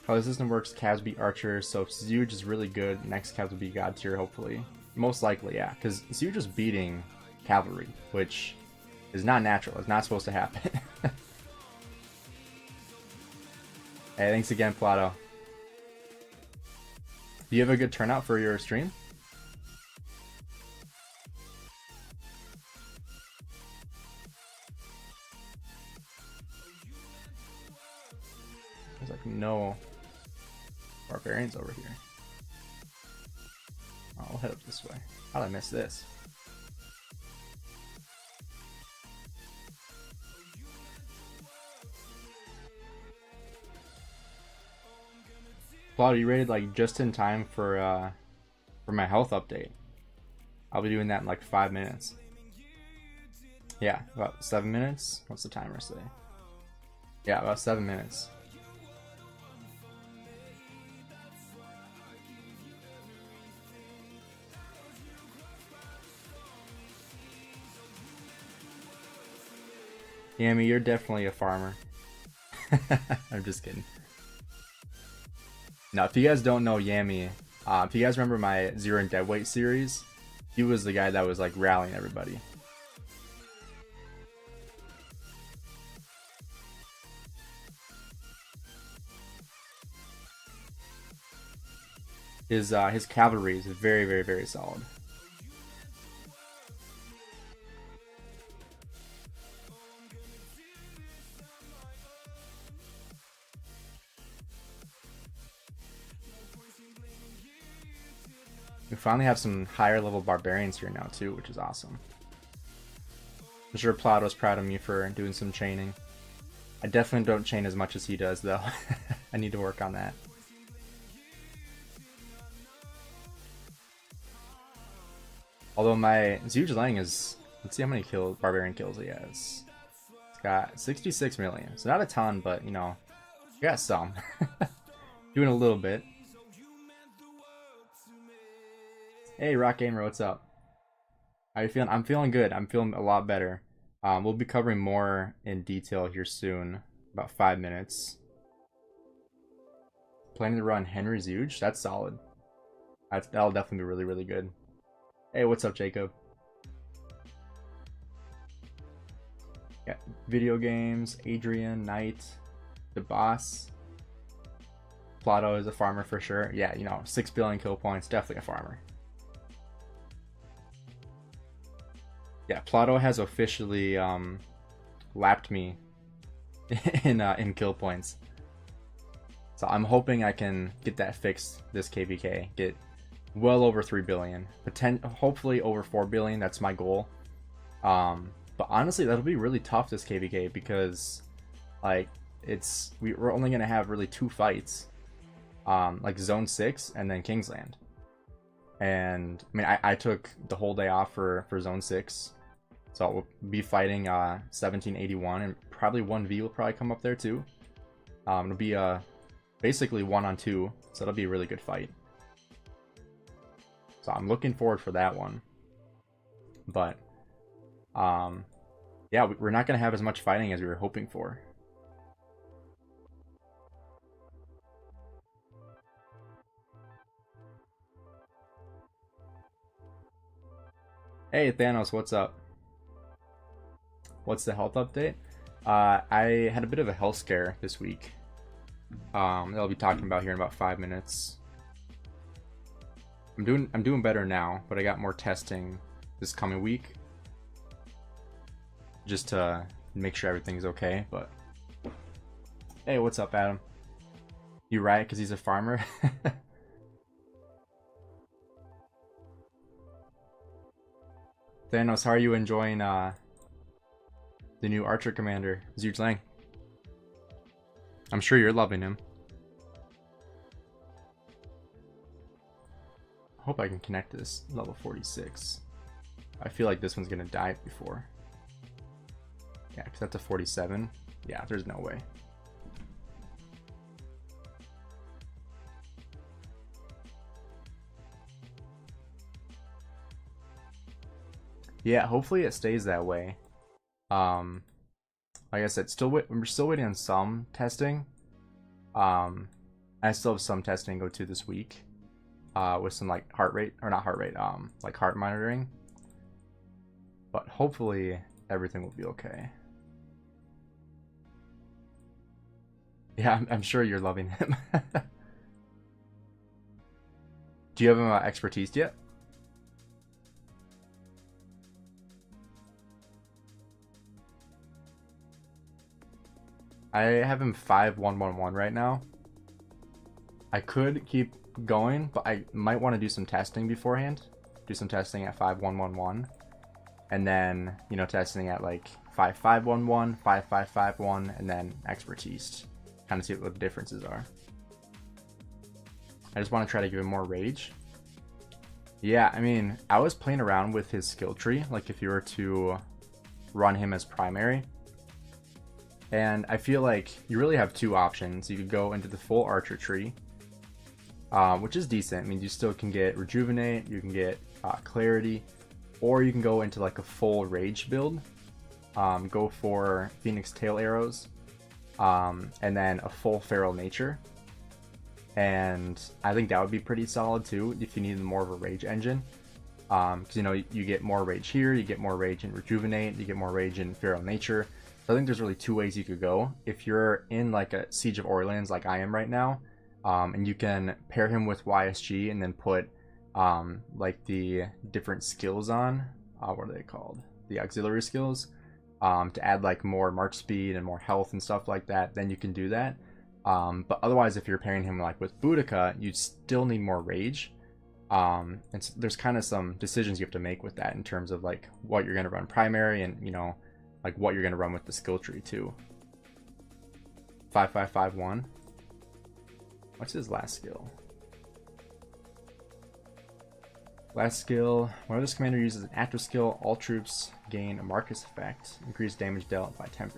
[SPEAKER 1] How the system works, Cavs beat archers, so if Zhuge is really good, next Cavs will be god tier, hopefully. Most likely, yeah, because Zhuge is beating cavalry, which It's not natural. It's not supposed to happen. Hey, thanks again, Plato. Do you have a good turnout for your stream? There's like no barbarians over here. Oh, I'll head up this way. How did I miss this? Plato, you rated like just in time for my health update. I'll be doing that in like 5 minutes. Yeah, about 7 minutes. What's the timer say? Yeah, about 7 minutes. Yami, you're definitely a farmer. I'm just kidding. Now, if you guys don't know Yami, if you guys remember my Zero and Deadweight series, he was the guy that was like rallying everybody. His cavalry is very, very, very solid. We finally have some higher level barbarians here now too, which is awesome. I'm sure Plato's proud of me for doing some chaining. I definitely don't chain as much as he does though. I need to work on that. Although my Zhuge Liang is, let's see how many barbarian kills he has. It's got 66 million, so not a ton, but you know, we got some. Doing a little bit. Hey, Rock Gamer, what's up? How you feeling? I'm feeling good. I'm feeling a lot better. We'll be covering more in detail here soon. About 5 minutes. Planning to run Henry Zhuge? That's solid. That'll definitely be really, really good. Hey, what's up, Jacob? Yeah, video games, Adrian, Knight, the boss. Plato is a farmer for sure. Yeah, you know, 6 billion kill points, definitely a farmer. Yeah, Plato has officially lapped me in kill points. So I'm hoping I can get that fixed this KVK. Get well over 3 billion. Hopefully over 4 billion, that's my goal. But honestly, that'll be really tough this KVK because like we're only gonna have really 2 fights. Like Zone 6 and then Kingsland. And I mean I took the whole day off for Zone 6. So we'll be fighting 1781, and probably 1v will probably come up there too. It'll be basically 1-on-2, so it'll be a really good fight. So I'm looking forward for that one. But yeah, we're not gonna have as much fighting as we were hoping for. Hey Thanos, what's up? What's the health update? I had a bit of a health scare this week. That I'll be talking about here in about 5 minutes. I'm doing better now, but I got more testing this coming week, just to make sure everything's okay. But hey, what's up, Adam? You right? Because he's a farmer. Thanos, how are you enjoying the new Archer Commander, Zhuge Liang? I'm sure you're loving him. I hope I can connect to this level 46. I feel like this one's gonna die before. Yeah, because that's a 47. Yeah, there's no way. Yeah, hopefully it stays that way. Like I said, we're still waiting on some testing. I still have some testing to go to this week. With some like heart rate, or not heart rate, like heart monitoring. But hopefully everything will be okay. Yeah, I'm sure you're loving him. Do you have him expertise yet? I have him 5111 right now. I could keep going, but I might want to do some testing beforehand. Do some testing at 5111. And then, you know, testing at like 5511, 5551, and then expertise. Kind of see what the differences are. I just want to try to give him more rage. Yeah, I mean, I was playing around with his skill tree, like if you were to run him as primary. And I feel like you really have two options. You could go into the full archer tree, which is decent. I mean, you still can get rejuvenate, you can get clarity, or you can go into like a full rage build. Go for Phoenix tail arrows, and then a full feral nature. And I think that would be pretty solid too if you need more of a rage engine. Because you know, you get more rage here, you get more rage in rejuvenate, you get more rage in feral nature. So I think there's really two ways you could go. If you're in like a Siege of Orleans like I am right now, and you can pair him with YSG and then put like the different skills on, what are they called? The auxiliary skills, to add like more march speed and more health and stuff like that, then you can do that. But otherwise, if you're pairing him like with Boudica, you still need more rage. And so there's kind of some decisions you have to make with that in terms of like what you're going to run primary and, you know, like what you're going to run with the skill tree too. 5551. What's his last skill? Last skill, whenever this commander uses an active skill, all troops gain a Marcus effect. Increase damage dealt by 10%.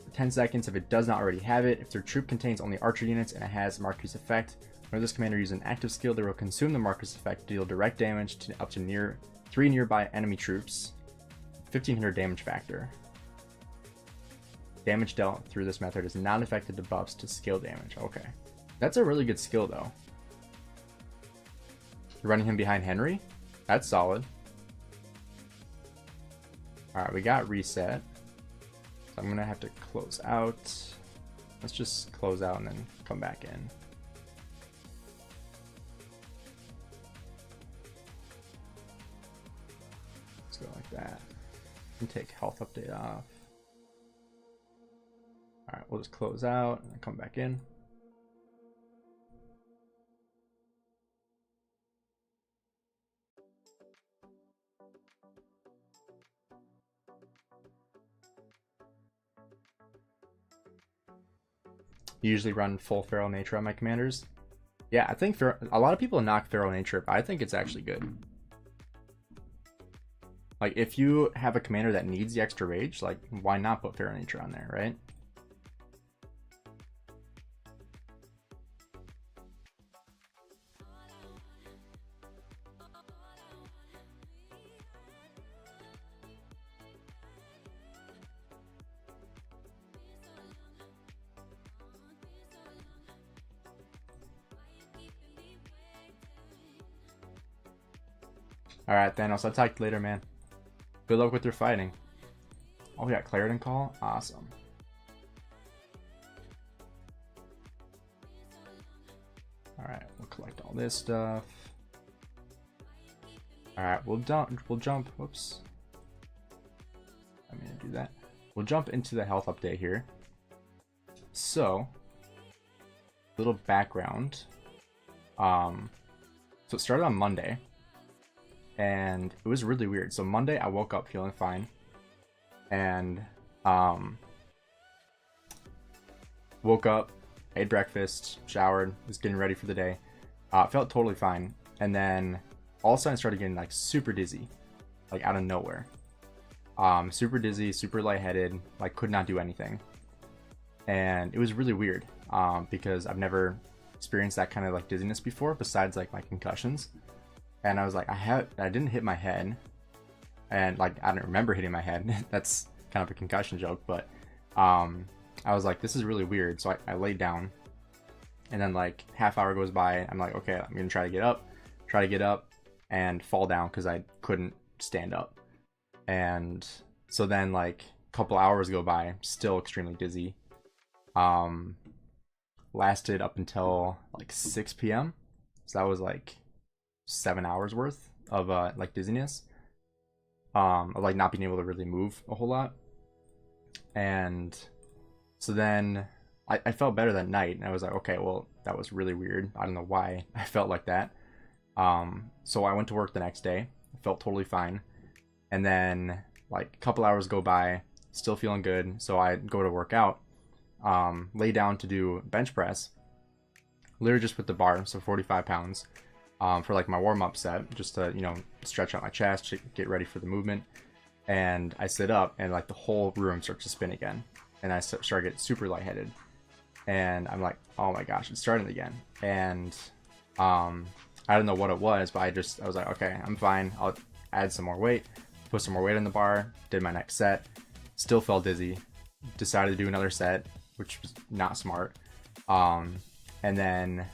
[SPEAKER 1] For 10 seconds if it does not already have it. If their troop contains only archer units and it has Marcus effect, whenever this commander uses an active skill, they will consume the Marcus effect to deal direct damage to up to 3 nearby enemy troops. 1500 damage factor. Damage dealt through this method is not affected to buffs to skill damage. Okay. That's a really good skill though. You're running him behind Henry? That's solid. Alright, we got reset. So I'm gonna have to close out. Let's just close out and then come back in. Let's go like that. And take health update off. Alright, we'll just close out and then come back in. Usually run full feral nature on my commanders. Yeah, I think a lot of people knock feral nature, but I think it's actually good. Like, if you have a commander that needs the extra rage, like, why not put feral nature on there, right? Alright, Thanos, I'll talk to you later, man. Good luck with your fighting. Oh, we got Clarendon Call? Awesome. Alright, we'll collect all this stuff. Alright, we'll jump. Whoops. I'm gonna do that. We'll jump into the health update here. So, little background. So it started on Monday. And it was really weird. So Monday I woke up feeling fine, and woke up, ate breakfast, showered, was getting ready for the day, felt totally fine. And then all of a sudden I started getting like super dizzy, like out of nowhere. Super dizzy, super lightheaded, like could not do anything. And it was really weird, because I've never experienced that kind of like dizziness before, besides like my concussions. And I was like, I didn't hit my head, and like I don't remember hitting my head. That's kind of a concussion joke, but I was like, this is really weird. So I laid down, and then like half hour goes by. I'm like, okay, I'm gonna try to get up, and fall down because I couldn't stand up. And So then like a couple hours go by, still extremely dizzy. Lasted up until like 6 p.m. So that was like 7 hours worth of like dizziness. Of like not being able to really move a whole lot. And so then I felt better that night, and I was like, okay, well, that was really weird. I don't know why I felt like that. So I went to work the next day, felt totally fine. And then like a couple hours go by, still feeling good. So I go to work out, lay down to do bench press, literally just with the bar, so 45 pounds, for like my warm-up set, just to, you know, stretch out my chest, get ready for the movement. And I sit up, and like the whole room starts to spin again, and I start to get super lightheaded. And I'm like, oh my gosh, it's starting again. And I don't know what it was, but I was like, okay, I'm fine. I'll add some more weight, put some more weight on the bar, did my next set, still felt dizzy, decided to do another set, which was not smart. And then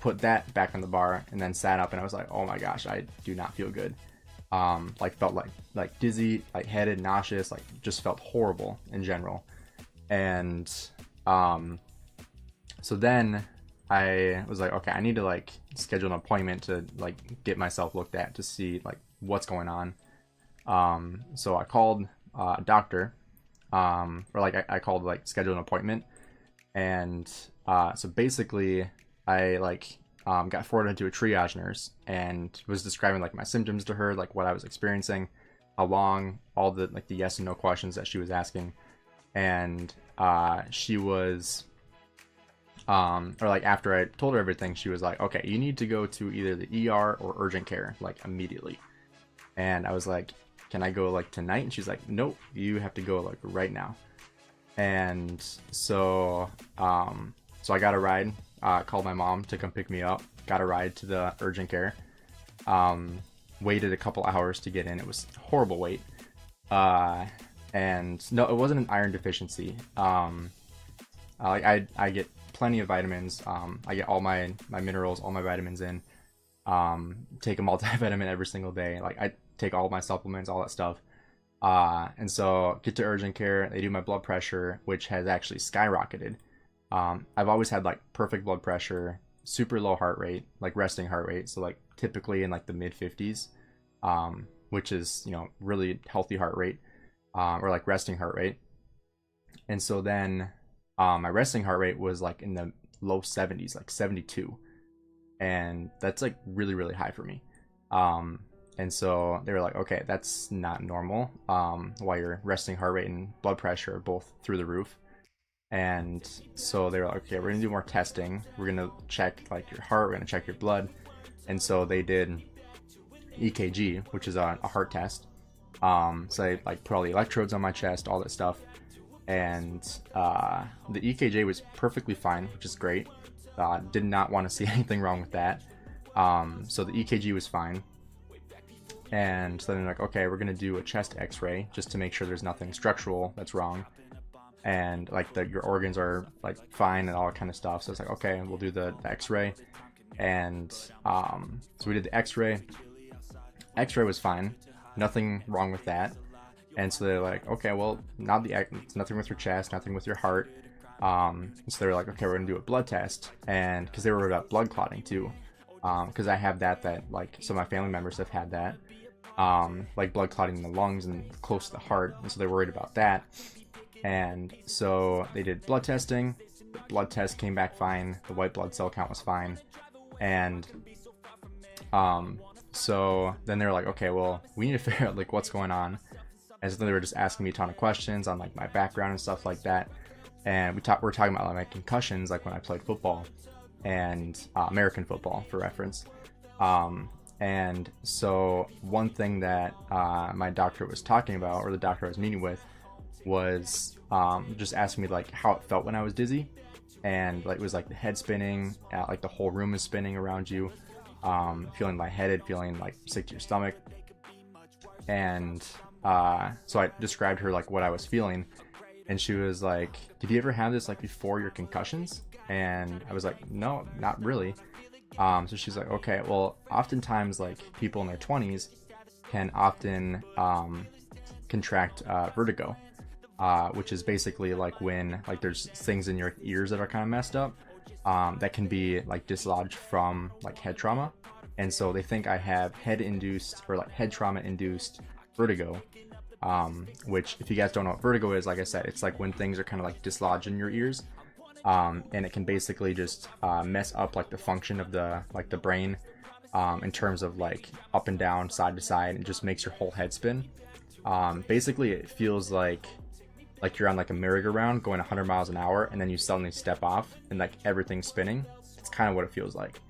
[SPEAKER 1] put that back on the bar, and then sat up, and I was like, oh my gosh, I do not feel good. Like felt like dizzy, lightheaded, nauseous, like just felt horrible in general. And so then I was like, okay, I need to like schedule an appointment to like get myself looked at to see like what's going on. So I called a doctor, or like I called like schedule an appointment. And so basically I like got forwarded to a triage nurse and was describing like my symptoms to her, like what I was experiencing, how long, all the like the yes and no questions that she was asking. And she was or like after I told her everything, she was like, okay, you need to go to either the ER or urgent care like immediately. And I was like, can I go like tonight? And she's like, nope, you have to go like right now. And so so I got a ride, called my mom to come pick me up, got a ride to the urgent care, waited a couple hours to get in. It was a horrible wait. And no, it wasn't an iron deficiency. I get plenty of vitamins. I get all my minerals, all my vitamins in. Take a multivitamin every single day. Like I take all my supplements, all that stuff. And so get to urgent care. They do my blood pressure, which has actually skyrocketed. I've always had like perfect blood pressure, super low heart rate, like resting heart rate. So like typically in like the mid 50s, which is, you know, really healthy heart rate, or like resting heart rate. And so then my resting heart rate was like in the low 70s, like 72. And that's like really, really high for me. And so they were like, okay, that's not normal. While your resting heart rate and blood pressure are both through the roof. And so they were like, okay, we're gonna do more testing. We're gonna check like your heart, we're gonna check your blood. And so they did EKG, which is a heart test. So they like put all the electrodes on my chest, all that stuff. And the EKG was perfectly fine, which is great. Did not want to see anything wrong with that. So the EKG was fine. And so then they're like, okay, we're gonna do a chest x-ray just to make sure there's nothing structural that's wrong, and like your organs are like fine and all that kind of stuff. So it's like, okay, we'll do the x-ray. And so we did the x-ray. X-ray was fine, nothing wrong with that. And so they're like, okay, well, now it's nothing with your chest, nothing with your heart. So they were like, okay, we're gonna do a blood test. And because they were worried about blood clotting too, because I have that like some of my family members have had that, like blood clotting in the lungs and close to the heart, and so they're worried about that. And so they did blood testing. The blood test came back fine. The white blood cell count was fine. And so then they're like, okay, well, we need to figure out like what's going on. And so they were just asking me a ton of questions on like my background and stuff like that. And we're talking about like my concussions, like when I played football, and American football for reference. And so one thing that my doctor was talking about, or the doctor I was meeting with, was just asking me like how it felt when I was dizzy. And like it was like the head spinning, like the whole room is spinning around you, feeling lightheaded, feeling like sick to your stomach. And so I described her like what I was feeling, and she was like, did you ever have this like before your concussions? And I was like, no, not really. So she's like, okay, well, oftentimes like people in their 20s can often contract vertigo, which is basically like when like there's things in your ears that are kind of messed up, that can be like dislodged from like head trauma. And so they think I have head induced or like head trauma induced vertigo, which if you guys don't know what vertigo is, like I said, it's like when things are kind of like dislodged in your ears, and it can basically just mess up like the function of the brain, in terms of like up and down, side to side, and just makes your whole head spin. Basically it feels like you're on like a merry-go-round going 100 miles an hour, and then you suddenly step off and like everything's spinning. It's kind of what it feels like.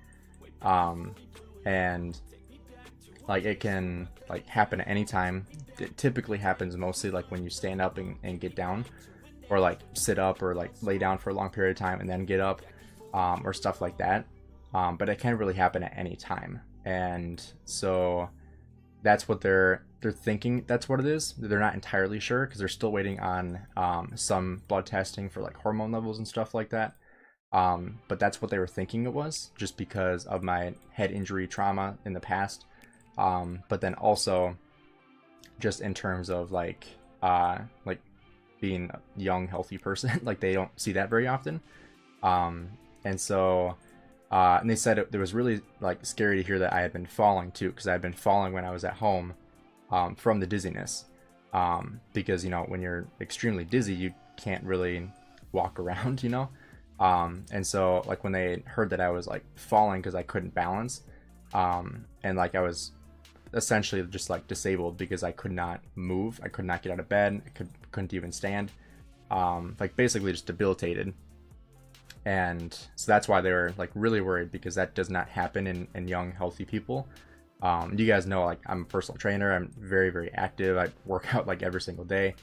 [SPEAKER 1] And like it can like happen at any time. It typically happens mostly like when you stand up and get down, or like sit up or like lay down for a long period of time and then get up, or stuff like that. But it can really happen at any time. And so that's what they're thinking that's what it is. They're not entirely sure because they're still waiting on some blood testing for like hormone levels and stuff like that. But that's what they were thinking it was, just because of my head injury trauma in the past. But then also just in terms of like being a young, healthy person, like they don't see that very often. And so, and they said it was really like scary to hear that I had been falling too, because I had been falling when I was at home, from the dizziness. Because, you know, when you're extremely dizzy, you can't really walk around, you know? And so like when they heard that I was like falling because I couldn't balance, and like I was essentially just like disabled because I could not move, I could not get out of bed, I couldn't even stand, like basically just debilitated. And so that's why they were like really worried, because that does not happen in young, healthy people. You guys know, like I'm a personal trainer, I'm very, very active, I work out like every single day.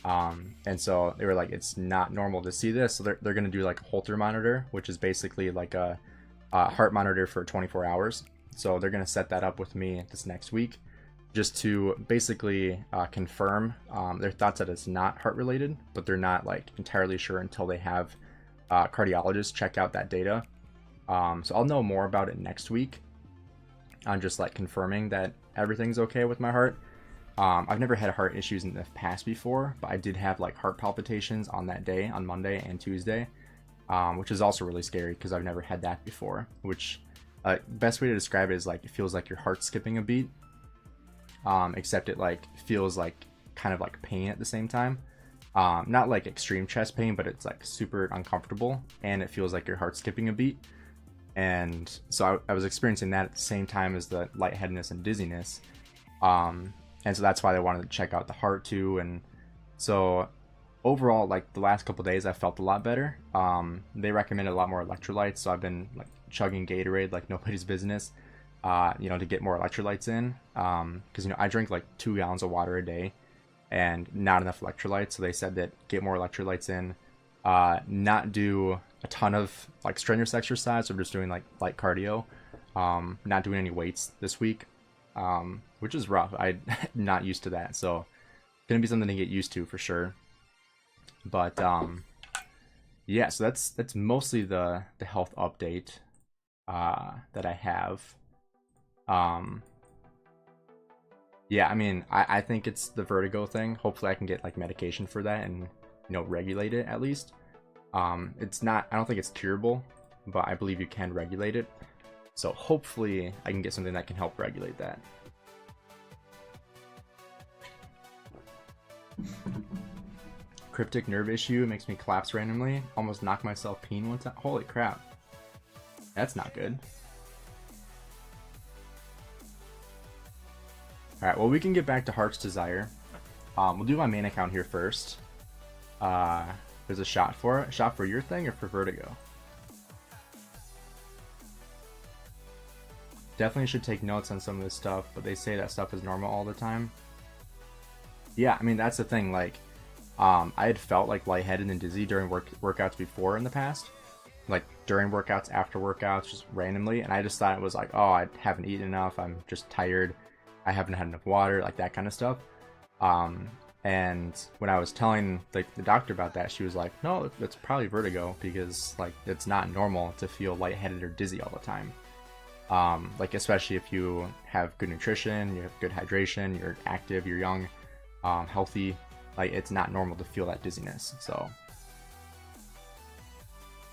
[SPEAKER 1] And so they were like, it's not normal to see this. So they're going to do like a Holter monitor, which is basically like a heart monitor for 24 hours. So they're going to set that up with me this next week, just to basically confirm their thoughts that it's not heart related, but they're not like entirely sure until they have cardiologists check out that data. So I'll know more about it next week on just like confirming that everything's okay with my heart. I've never had heart issues in the past before, but I did have like heart palpitations on that day, on Monday and Tuesday, which is also really scary because I've never had that before. Which best way to describe it is like it feels like your heart's skipping a beat, except it like feels like kind of like pain at the same time. Not like extreme chest pain, but it's like super uncomfortable, and it feels like your heart's skipping a beat. And so I was experiencing that at the same time as the lightheadedness and dizziness. And so that's why they wanted to check out the heart too. And so overall, like the last couple of days, I felt a lot better. They recommended a lot more electrolytes, so I've been like chugging Gatorade like nobody's business, you know, to get more electrolytes in. Because, you know, I drink like 2 gallons of water a day and not enough electrolytes. So they said that get more electrolytes in, not do a ton of like strenuous exercise, or just doing like light cardio, not doing any weights this week. Which is rough. I'm not used to that, so gonna be something to get used to for sure. But yeah, so that's mostly the health update that I have. Yeah, I mean, I think it's the vertigo thing. Hopefully I can get like medication for that and, you know, regulate it at least. It's not, I don't think it's curable, but I believe you can regulate it. So hopefully I can get something that can help regulate that. Cryptic nerve issue makes me collapse randomly. Almost knock myself peeing one time. Holy crap. That's not good. Alright, well, we can get back to Heart's Desire. We'll do my main account here first. There's a shot for it. Shot for your thing or for Vertigo? Definitely should take notes on some of this stuff, but they say that stuff is normal all the time. Yeah, I mean, that's the thing. Like, I had felt like lightheaded and dizzy during workouts before in the past. Like, during workouts, after workouts, just randomly. And I just thought it was like, oh, I haven't eaten enough. I'm just tired. I haven't had enough water, like that kind of stuff. And when I was telling the doctor about that, she was like, no, it's probably vertigo, because like it's not normal to feel lightheaded or dizzy all the time. Like, especially if you have good nutrition, you have good hydration, you're active, you're young. healthy. Like, it's not normal to feel that dizziness. So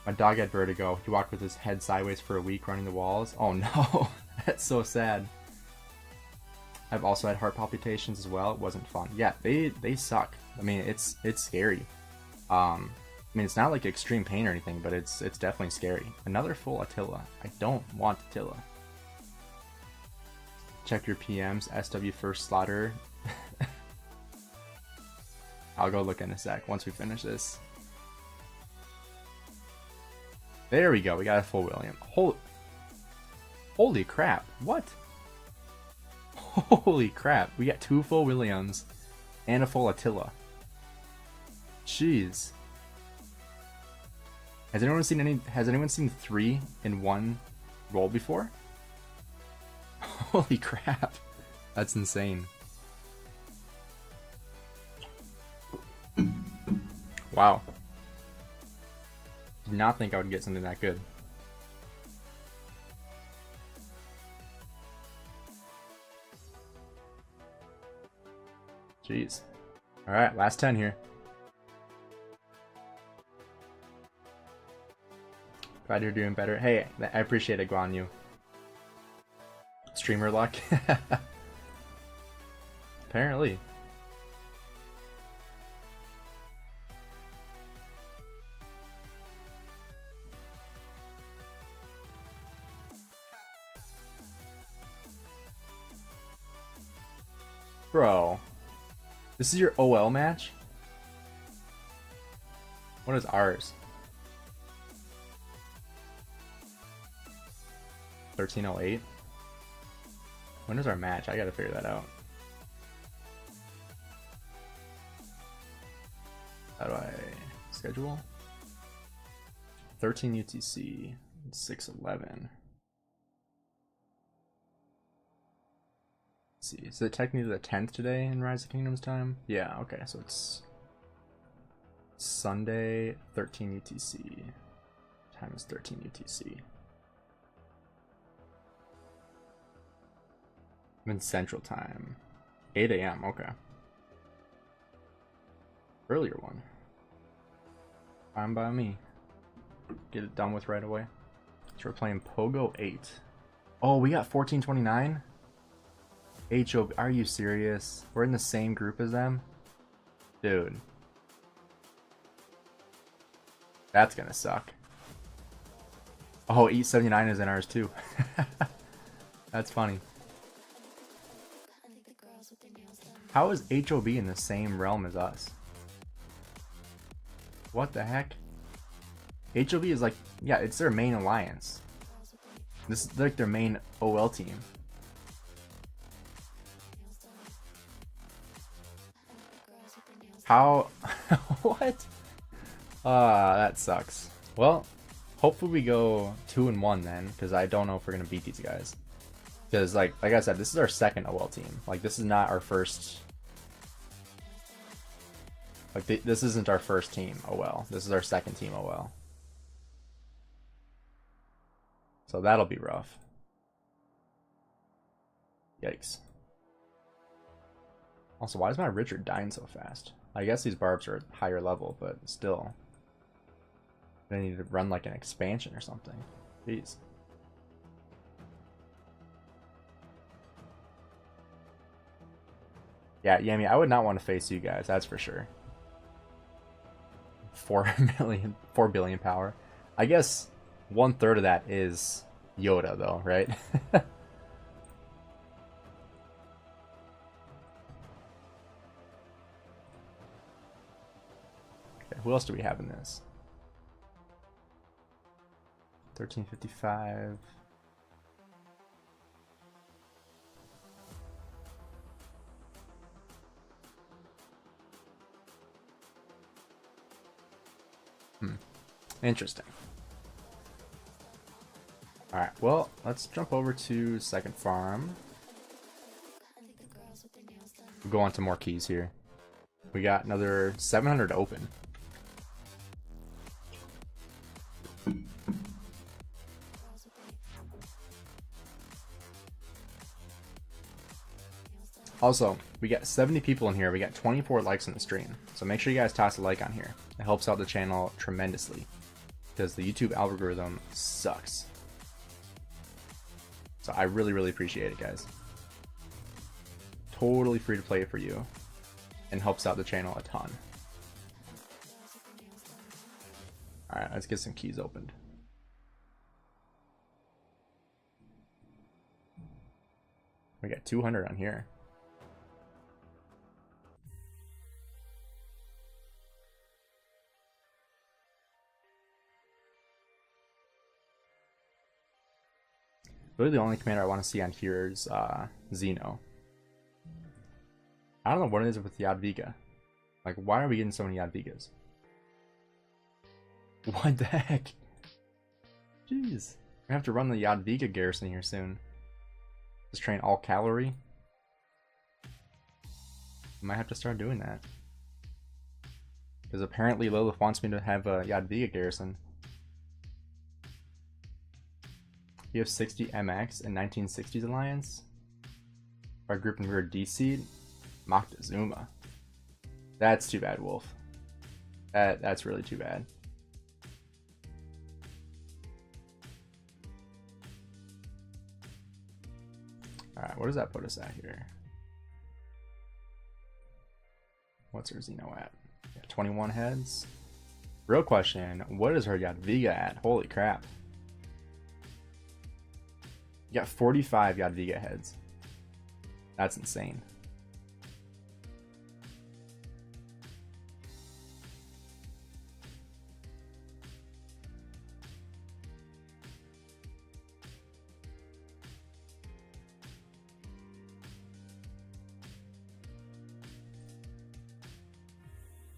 [SPEAKER 1] my dog had vertigo. He walked with his head sideways for a week running the walls. Oh no, that's so sad. I've also had heart palpitations as well. It wasn't fun. Yeah, they suck. I mean, it's scary. I mean, it's not like extreme pain or anything, but it's definitely scary. Another full Attila. I don't want Attila. Check your PMs. SW first slaughter. I'll go look in a sec once we finish this. There we go. We got a full William. Holy crap. What? Holy crap. We got 2 full Williams and a full Attila. Jeez. Has anyone seen 3 in 1 roll before? Holy crap. That's insane. Wow. Did not think I would get something that good. Jeez. Alright, last 10 here. Glad you're doing better. Hey, I appreciate it, Guan Yu. Streamer luck? Apparently. Bro. This is your OL match? What is ours? 1308? When is our match? I gotta figure that out. How do I schedule? 13 UTC, 611. Let's see, is it technically the 10th today in Rise of Kingdoms time? Yeah, okay, so it's Sunday, 13 UTC. Time is 13 UTC. I'm in Central Time. 8 AM, okay. Earlier one. Fine by me. Get it done with right away. So we're playing Pogo 8. Oh, we got 1429? HOB, are you serious? We're in the same group as them? Dude. That's gonna suck. Oh, 879 is in ours too. That's funny. How is HOB in the same realm as us? What the heck? HOB is like, yeah, it's their main alliance. This is like their main OL team. How? What? That sucks. Well, hopefully we go 2-1 then, because I don't know if we're gonna beat these guys. Because like I said, this is our second OL team. Like, this is not our first. Like, this isn't our first team OL. This is our second team OL. So that'll be rough. Yikes. Also, why is my Richard dying so fast? I guess these barbs are higher level, but still. They need to run like an expansion or something. Jeez. Yeah, Yami, I would not want to face you guys, that's for sure. 4 billion power. I guess 1/3 of that is Yoda though, right? Okay, who else do we have in this? 1355. Interesting. Alright, well, let's jump over to second farm. We'll go on to more keys here. We got another 700 open. Also, We got 70 people in here. We got 24 likes on the stream. So make sure you guys toss a like on here. It helps out the channel tremendously because the YouTube algorithm sucks. So I really, really appreciate it, guys. Totally free to play for you and helps out the channel a ton. All right, let's get some keys opened. We got 200 on here. Really, the only commander I want to see on here is Xeno. I don't know what it is with the Yadviga. Like, why are we getting so many Yadvigas? What the heck? Jeez. I have to run the Yadviga garrison here soon. Just train all cavalry. I might have to start doing that. Because apparently Lilith wants me to have a Yadviga garrison. You have 60 MX and 1960s Alliance. Our group and we're DC. Moctezuma. That's too bad, Wolf. That's really too bad. Alright, what does that put us at here? What's her Xeno at? Yeah, 21 heads. Real question, what is her Yadviga at? Holy crap. You got 45 Yadviga heads. That's insane.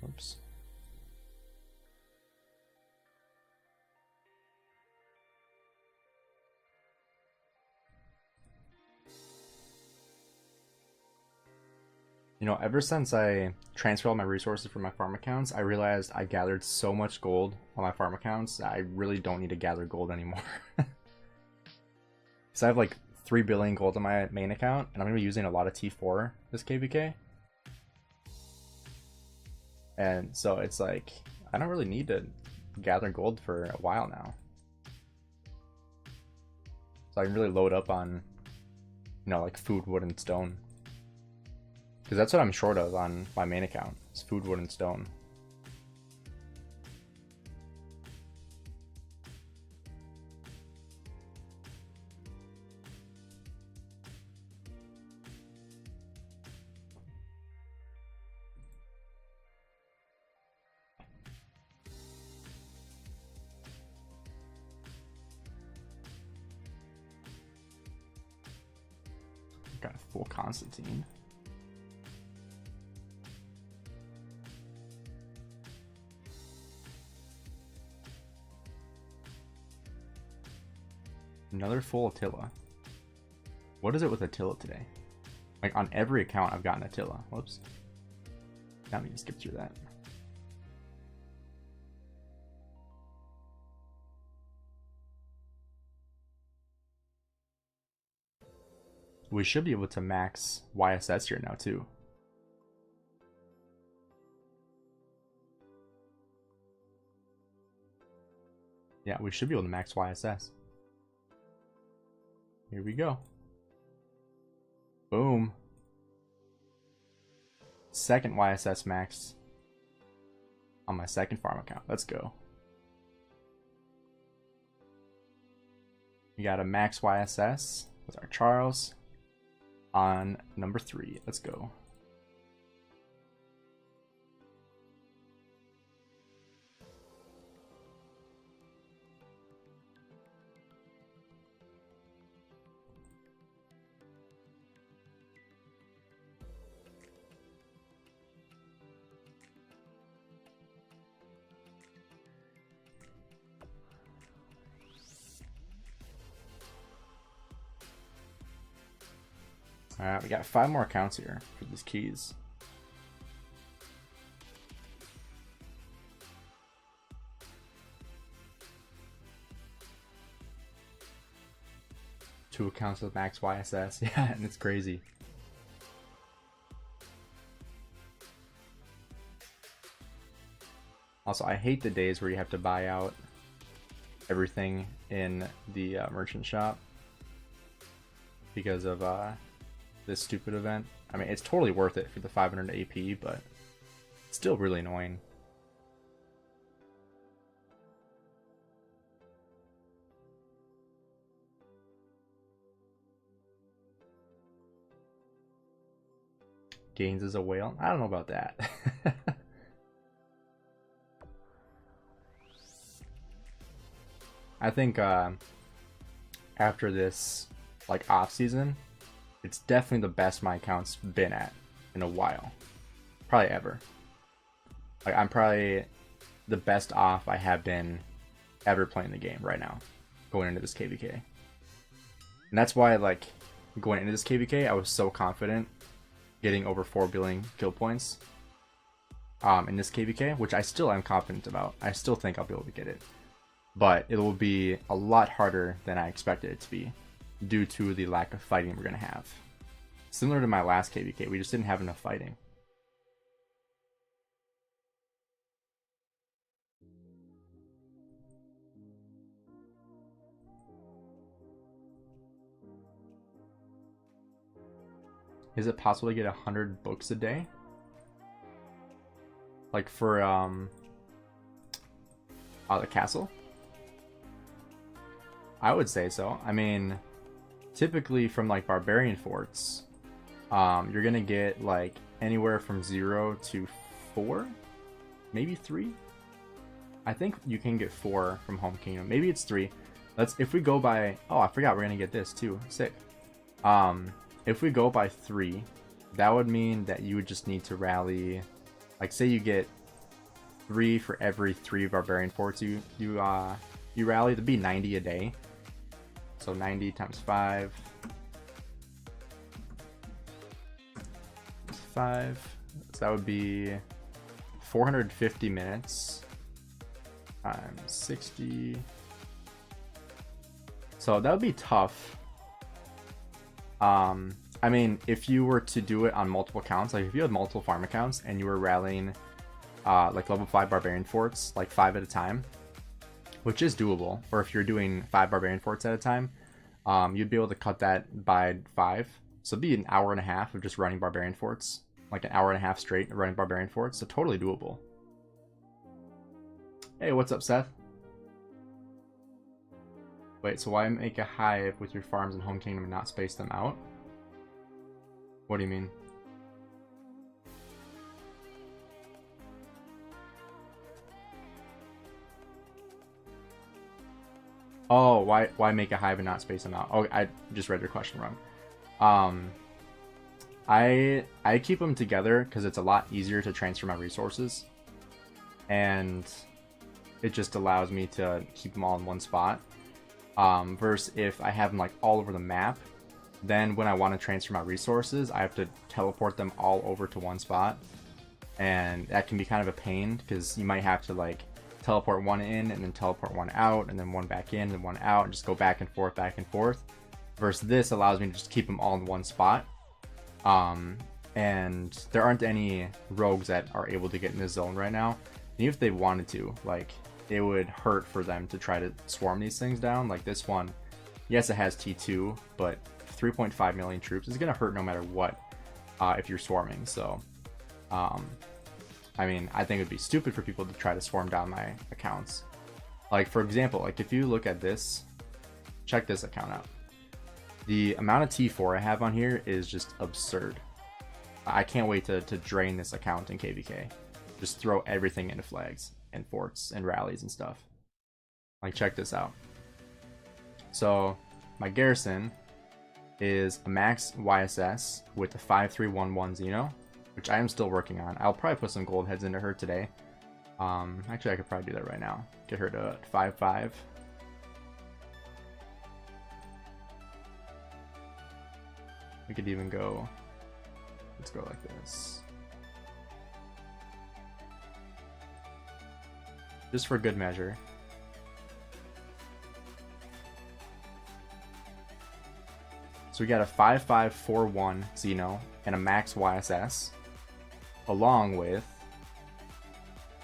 [SPEAKER 1] Oops. You know, ever since I transferred all my resources from my farm accounts, I realized I gathered so much gold on my farm accounts, I really don't need to gather gold anymore. Because I have like 3 billion gold on my main account, and I'm going to be using a lot of T4 this KVK. And so it's like, I don't really need to gather gold for a while now. So I can really load up on, you know, like food, wood, and stone. Because that's what I'm short of on my main account, is food, wood, and stone. Got a full Constantine. Another full Attila. What is it with Attila today? Like on every account I've gotten Attila. Whoops. Not me to skip through that. We should be able to max YSS here now too. Yeah, we should be able to max YSS. Here we go. Boom. Second YSS max on my second farm account. Let's go. We got a max YSS with our Charles on number 3. Let's go. Alright, we got 5 more accounts here for these keys. Two accounts with max YSS. Yeah, and it's crazy. Also, I hate the days where you have to buy out everything in the merchant shop because of this stupid event. I mean, it's totally worth it for the 500 AP, but it's still really annoying. Gainz is a whale? I don't know about that. I think after this like off season, it's definitely the best my account's been at in a while, probably ever. Like I'm probably the best off I have been ever playing the game right now, going into this KVK. And that's why like going into this KVK, I was so confident getting over 4 billion kill points in this KVK, which I still am confident about. I still think I'll be able to get it. But it will be a lot harder than I expected it to be due to the lack of fighting we're going to have. Similar to my last KVK, we just didn't have enough fighting. Is it possible to get 100 books a day? Like for the castle? I would say so. I mean, typically from like barbarian forts, you're gonna get like anywhere from 0 to 4, maybe 3. I think you can get 4 from home kingdom. Maybe it's 3. If we go by, oh, I forgot we're gonna get this too. Sick. If we go by 3, that would mean that you would just need to rally, like say you get 3 for every 3 barbarian forts you rally. That'd be 90 a day. So 90 times 5. 5. So that would be 450 minutes times 60. So that would be tough. I mean, if you were to do it on multiple accounts, like if you had multiple farm accounts and you were rallying like level 5 barbarian forts, like 5 at a time, which is doable, or if you're doing 5 barbarian forts at a time, you'd be able to cut that by 5. So it'd be an hour and a half of just running barbarian forts, like an hour and a half straight of running barbarian forts. So totally doable. Hey, what's up, Seth? Wait, so why make a hive with your farms in home kingdom and not space them out? What do you mean? Oh, why make a hive and not space them out? Oh, I just read your question wrong. I keep them together because it's a lot easier to transfer my resources, and it just allows me to keep them all in one spot. Versus if I have them like all over the map, then when I want to transfer my resources, I have to teleport them all over to one spot, and that can be kind of a pain because you might have to like teleport one in and then teleport one out and then one back in and one out and just go back and forth. Versus this allows me to just keep them all in one spot. And there aren't any rogues that are able to get in this zone right now. And even if they wanted to, like, it would hurt for them to try to swarm these things down. Like this one, yes, it has T2, but 3.5 million troops is gonna hurt no matter what if you're swarming. So I mean, I think it'd be stupid for people to try to swarm down my accounts. Like for example, like if you look at this, check this account out. The amount of T4 I have on here is just absurd. I can't wait to drain this account in KVK. Just throw everything into flags and forts and rallies and stuff. Like check this out. So my garrison is a max YSS with a 5311 Xeno, which I am still working on. I'll probably put some gold heads into her today. Actually, I could probably do that right now. Get her to 5.5. We could even go, let's go like this. Just for good measure. So we got a 5541 Xeno and a max YSS, along with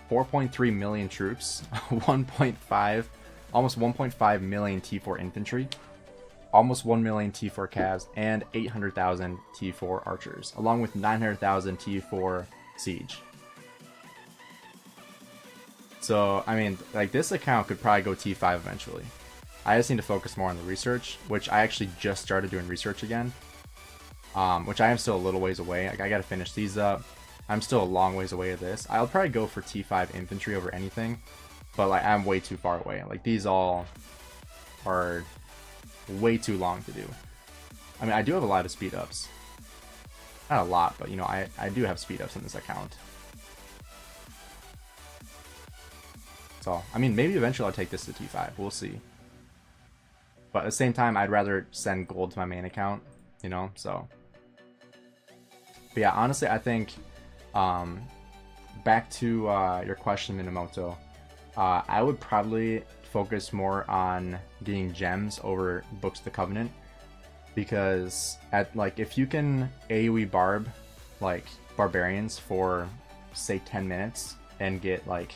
[SPEAKER 1] 4.3 million troops, 1.5, almost 1.5 million T4 infantry, almost 1 million T4 calves, and 800,000 T4 archers, along with 900,000 T4 siege. So, I mean, like, this account could probably go T5 eventually. I just need to focus more on the research, which I actually just started doing research again. Which I am still a little ways away. Like, I gotta finish these up. I'm still a long ways away of this. I'll probably go for T5 infantry over anything, but like, I'm way too far away. Like, these all are way too long to do. I mean, I do have a lot of speed ups. Not a lot, but you know, I do have speed ups in this account. So, I mean, maybe eventually I'll take this to T5. We'll see. But at the same time, I'd rather send gold to my main account, you know, so. But yeah, honestly, I think, back to your question, Minamoto, I would probably focus more on getting gems over Books of the Covenant, because if you can AoE barb like barbarians for say 10 minutes and get like,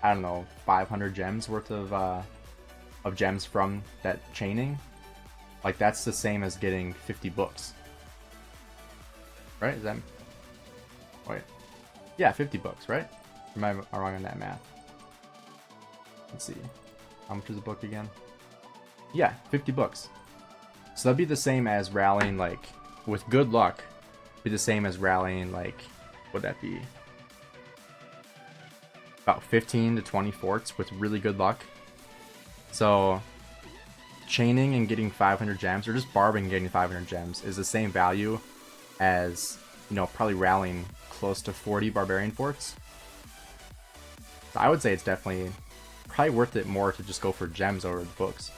[SPEAKER 1] I don't know, 500 gems worth of gems from that chaining, like that's the same as getting 50 books, right? Is that, wait, yeah, 50 books, right? Am I wrong on that math? Let's see, how much is a book again? Yeah, 50 books. So that'd be the same as rallying, like, with good luck, be the same as rallying, like, what'd that be? About 15 to 20 forts with really good luck. So chaining and getting 500 gems, or just barbing and getting 500 gems, is the same value as, you know, probably rallying close to 40 barbarian forts. So I would say it's definitely probably worth it more to just go for gems over the books.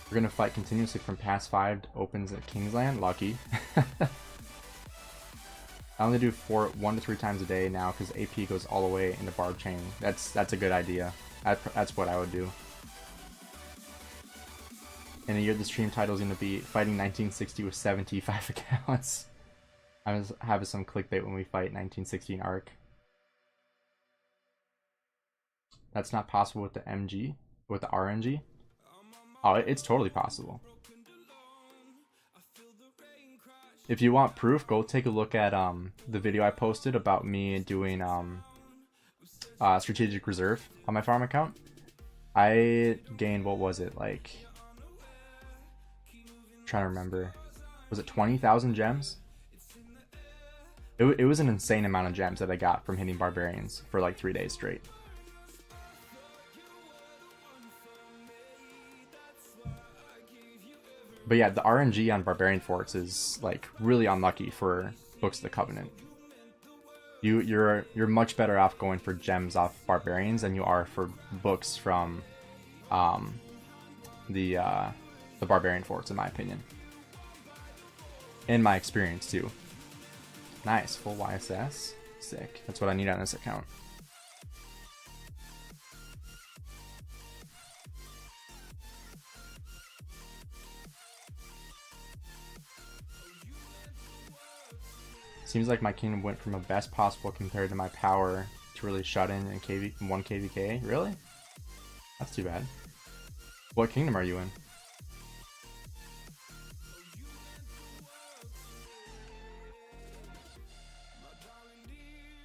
[SPEAKER 1] We're gonna fight continuously from past 5 to opens at Kingsland. Lucky. I only do 1 to 3 times a day now because AP goes all the way into barb chaining. That's a good idea. That's what I would do. In a year, the stream title is going to be Fighting 1960 with 75 accounts. I was having some clickbait when we fight 1960 in Arc. That's not possible with the MG, with the RNG. Oh, it's totally possible. If you want proof, go take a look at the video I posted about me doing strategic reserve on my farm account. I gained, what was it, like, I'm trying to remember, was it 20,000 gems? It was an insane amount of gems that I got from hitting barbarians for like 3 days straight. But yeah, the RNG on barbarian forts is like really unlucky for Books of the Covenant. You're much better off going for gems off barbarians than you are for books from the barbarian forts, in my opinion. In my experience too. Nice, full YSS. Sick. That's what I need on this account. Seems like my kingdom went from a best possible compared to my power to really shut in and 1 KVK. Really? That's too bad. What kingdom are you in?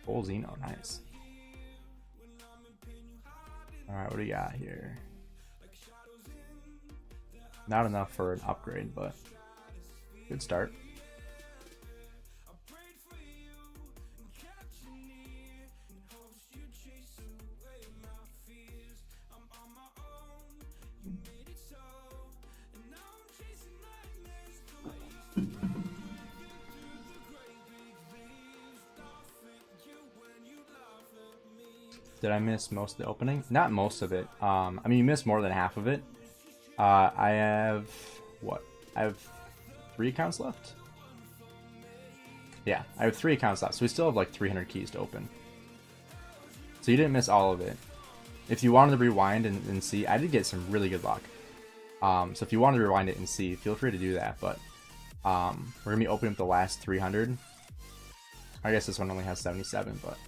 [SPEAKER 1] Full Xeno, nice. Alright, what do we got here? Not enough for an upgrade, but good start. Did I miss most of the opening? Not most of it. I mean, you missed more than half of it. I have, what? I have 3 accounts left? Yeah, I have 3 accounts left. So we still have like 300 keys to open. So you didn't miss all of it. If you wanted to rewind and see, I did get some really good luck. So if you wanted to rewind it and see, feel free to do that. But we're going to be opening up the last 300. I guess this one only has 77, but...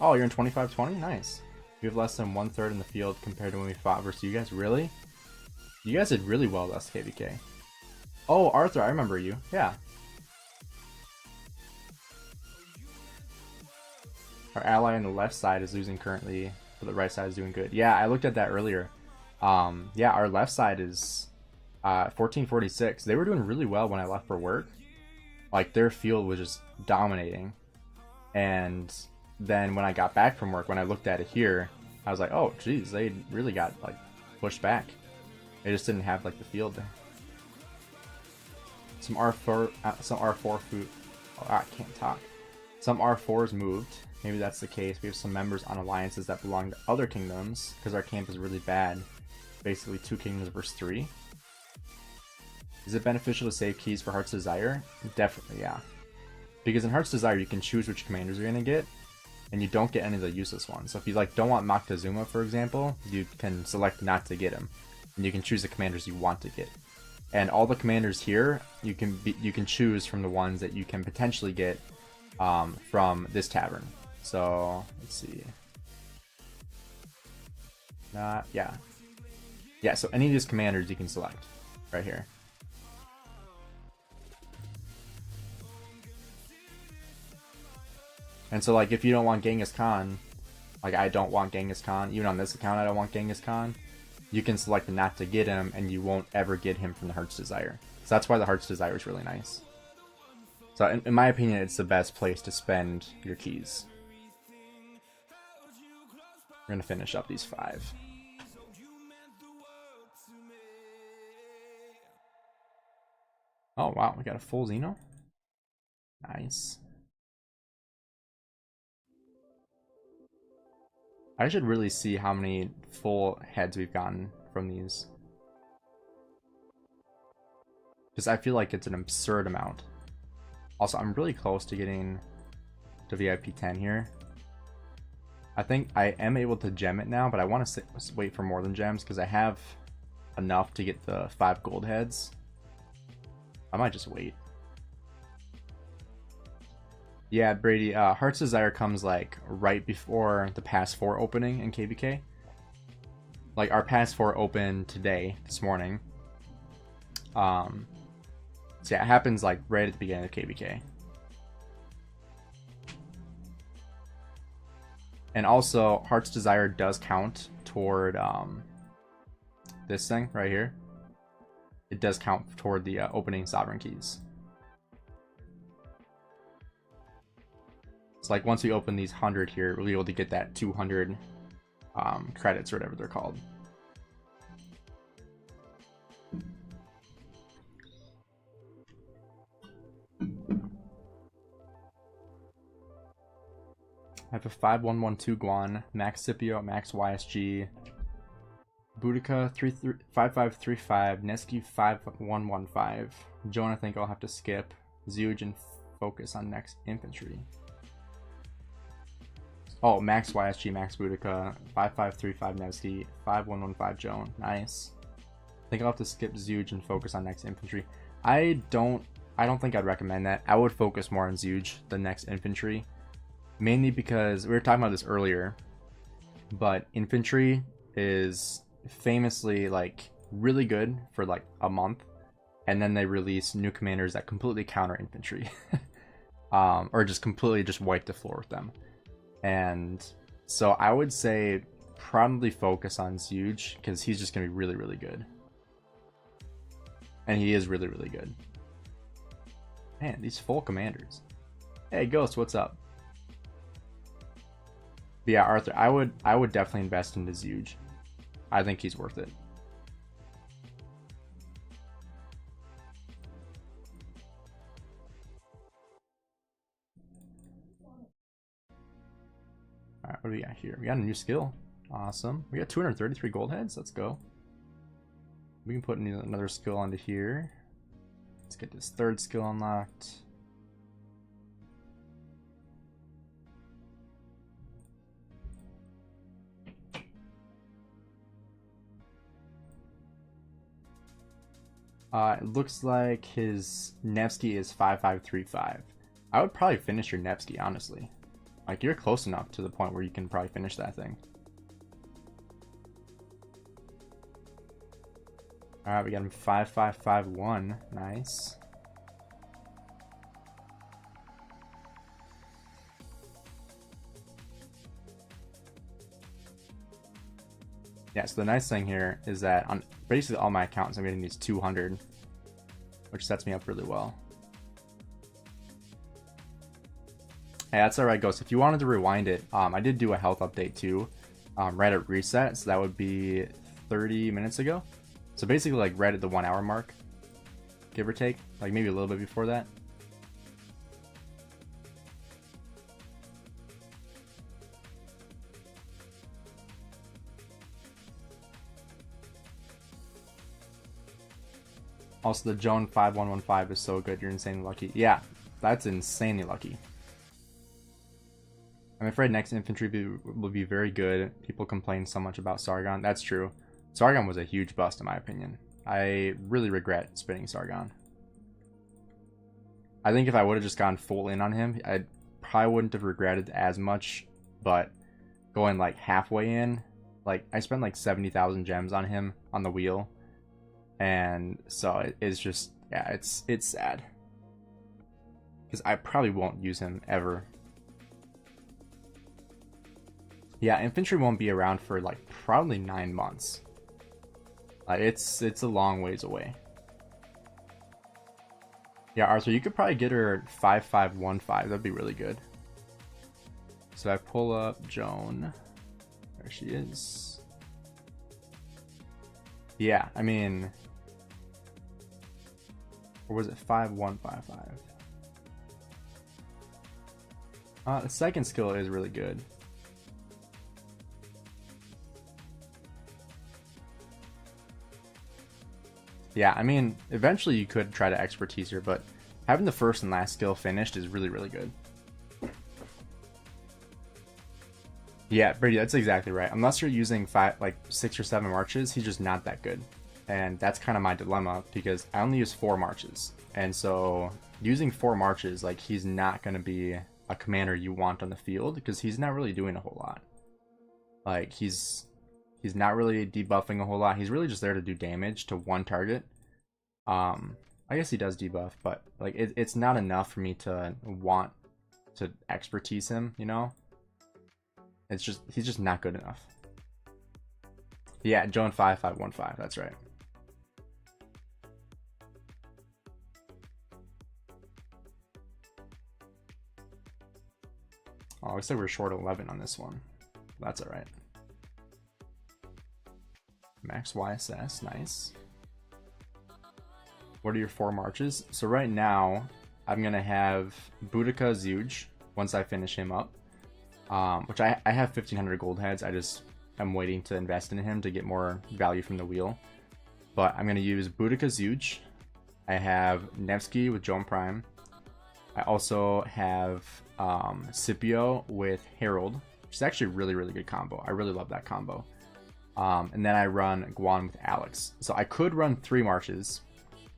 [SPEAKER 1] Oh, you're in 25-20? Nice. We have less than 1/3 in the field compared to when we fought versus you guys. Really? You guys did really well last KVK. Oh, Arthur, I remember you. Yeah. Our ally on the left side is losing currently, but the right side is doing good. Yeah, I looked at that earlier. Yeah, our left side is 1446. They were doing really well when I left for work. Like, their field was just dominating. And then when I got back from work, when I looked at it here, I was like, oh, geez, they really got, like, pushed back. They just didn't have, like, the field there. Some R4 food. Oh, I can't talk. Some R4s moved. Maybe that's the case. We have some members on alliances that belong to other kingdoms because our camp is really bad. Basically 2 kingdoms versus 3. Is it beneficial to save keys for Heart's Desire? Definitely, yeah. Because in Heart's Desire, you can choose which commanders you're going to get, and you don't get any of the useless ones. So if you like don't want Moctezuma, for example, you can select not to get him, and you can choose the commanders you want to get. And all the commanders here, you can choose from the ones that you can potentially get from this tavern. So let's see. Yeah. So any of these commanders you can select right here. And so, like, if you don't want Genghis Khan, like I don't want Genghis Khan, even on this account I don't want Genghis Khan, you can select not to get him, and you won't ever get him from the Heart's Desire. So that's why the Heart's Desire is really nice. So in my opinion, it's the best place to spend your keys. We're going to finish up these 5. Oh, wow. We got a full Xeno. Nice. I should really see how many full heads we've gotten from these. Because I feel like it's an absurd amount. Also, I'm really close to getting to VIP 10 here. I think I am able to gem it now, but I want to wait for more than gems because I have enough to get the 5 gold heads. I might just wait. Yeah, Brady, Heart's Desire comes like right before the Pass 4 opening in KVK. Like our Pass 4 opened today, this morning. So yeah, it happens like right at the beginning of KVK. And also, Heart's Desire does count toward this thing right here. It does count toward the opening Sovereign Keys. It's like once we open these 100 here, we'll be able to get that 200 credits or whatever they're called. I have a 5112 Guan, Max Scipio, Max YSG, Boudica 5535, Neski 5115. Joan, I think I'll have to skip. Zeuge and focus on next infantry. Oh, Max YSG, Max Boudica, 5535 Nevsky, 5115 Joan. Nice. I think I'll have to skip Zeuge and focus on next infantry. I don't think I'd recommend that. I would focus more on Zeuge than next infantry. Mainly because we were talking about this earlier, but infantry is famously like really good for like a month, and then they release new commanders that completely counter infantry. Or just completely just wipe the floor with them. And so I would say probably focus on Zeuge because he's just going to be really, really good. And he is really, really good. Man, these full commanders. Hey, Ghost, what's up? But yeah, Arthur, I would definitely invest into Zeuge. I think he's worth it. Alright, what do we got here? We got a new skill. Awesome. We got 233 gold heads. Let's go. We can put another skill onto here. Let's get this 3rd skill unlocked. It looks like his Nevsky is 5535. I would probably finish your Nevsky, honestly. Like, you're close enough to the point where you can probably finish that thing. Alright, we got him 5551. Nice. Yeah, so the nice thing here is that on basically all my accounts, I'm getting these 200, which sets me up really well. Hey, that's alright, Ghost. If you wanted to rewind it, I did do a health update too, right at reset, so that would be 30 minutes ago. So basically, like, right at the 1 hour mark, give or take, like maybe a little bit before that. Also, the Joan 5115 is so good. You're insanely lucky. Yeah, that's insanely lucky. I'm afraid next infantry will be very good. People complain so much about Sargon. That's true. Sargon was a huge bust in my opinion. I really regret spinning Sargon. I think if I would have just gone full in on him, I probably wouldn't have regretted as much. But going like halfway in, like I spent like 70,000 gems on him on the wheel. And so it's just, yeah, it's sad. Because I probably won't use him ever. Yeah, infantry won't be around for like probably 9 months. It's a long ways away. Yeah, Arthur, you could probably get her 5515. That'd be really good. So I pull up Joan. There she is. Yeah, I mean, or was it 5155? The second skill is really good. Yeah, I mean, eventually you could try to expertise her, but having the first and last skill finished is really, really good. Yeah, Brady, that's exactly right. Unless you're using 6 or 7 marches, he's just not that good. And that's kind of my dilemma, because I only use 4 marches. And so using 4 marches, like, he's not going to be a commander you want on the field, because he's not really doing a whole lot. Like, he's not really debuffing a whole lot. He's really just there to do damage to one target. I guess he does debuff, but like it's not enough for me to want to expertise him, you know? It's just, he's just not good enough. Yeah, Joan 5515, that's right. Oh, looks like we're short 11 on this one. That's alright. Max YSS, nice. What are your 4 marches? So right now, I'm going to have Boudica Zuge once I finish him up. Which I have 1,500 gold heads. I'm waiting to invest in him to get more value from the wheel. But I'm going to use Boudica Zuge. I have Nevsky with Joan Prime. I also have Scipio with Herald, which is actually a really, really good combo. I really love that combo. And then I run Guan with Alex. So I could run 3 marches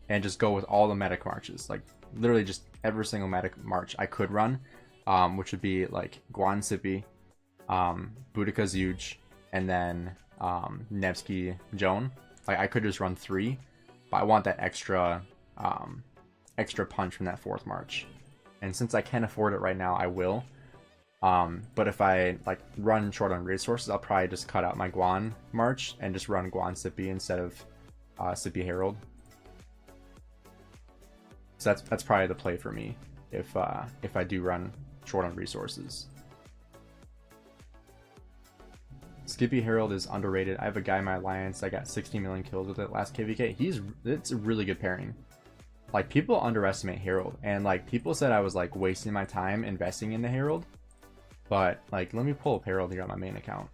[SPEAKER 1] and just go with all the medic marches. Like, literally just every single medic march I could run, which would be like Guan Sippy, Boudica Zuge, and then Nevsky Joan. Like, I could just run 3, but I want that extra punch from that 4th march. And since I can't afford it right now, I will. But if I like run short on resources, I'll probably just cut out my Guan march and just run Guan Sippy instead of Sippy Herald. So that's probably the play for me if I do run short on resources. Skippy Herald is underrated. I have a guy in my alliance. I got 60 million kills with it last KVK. It's a really good pairing. Like, people underestimate Herald, and like people said I was like wasting my time investing in the Herald. But like, let me pull up Herald here on my main account.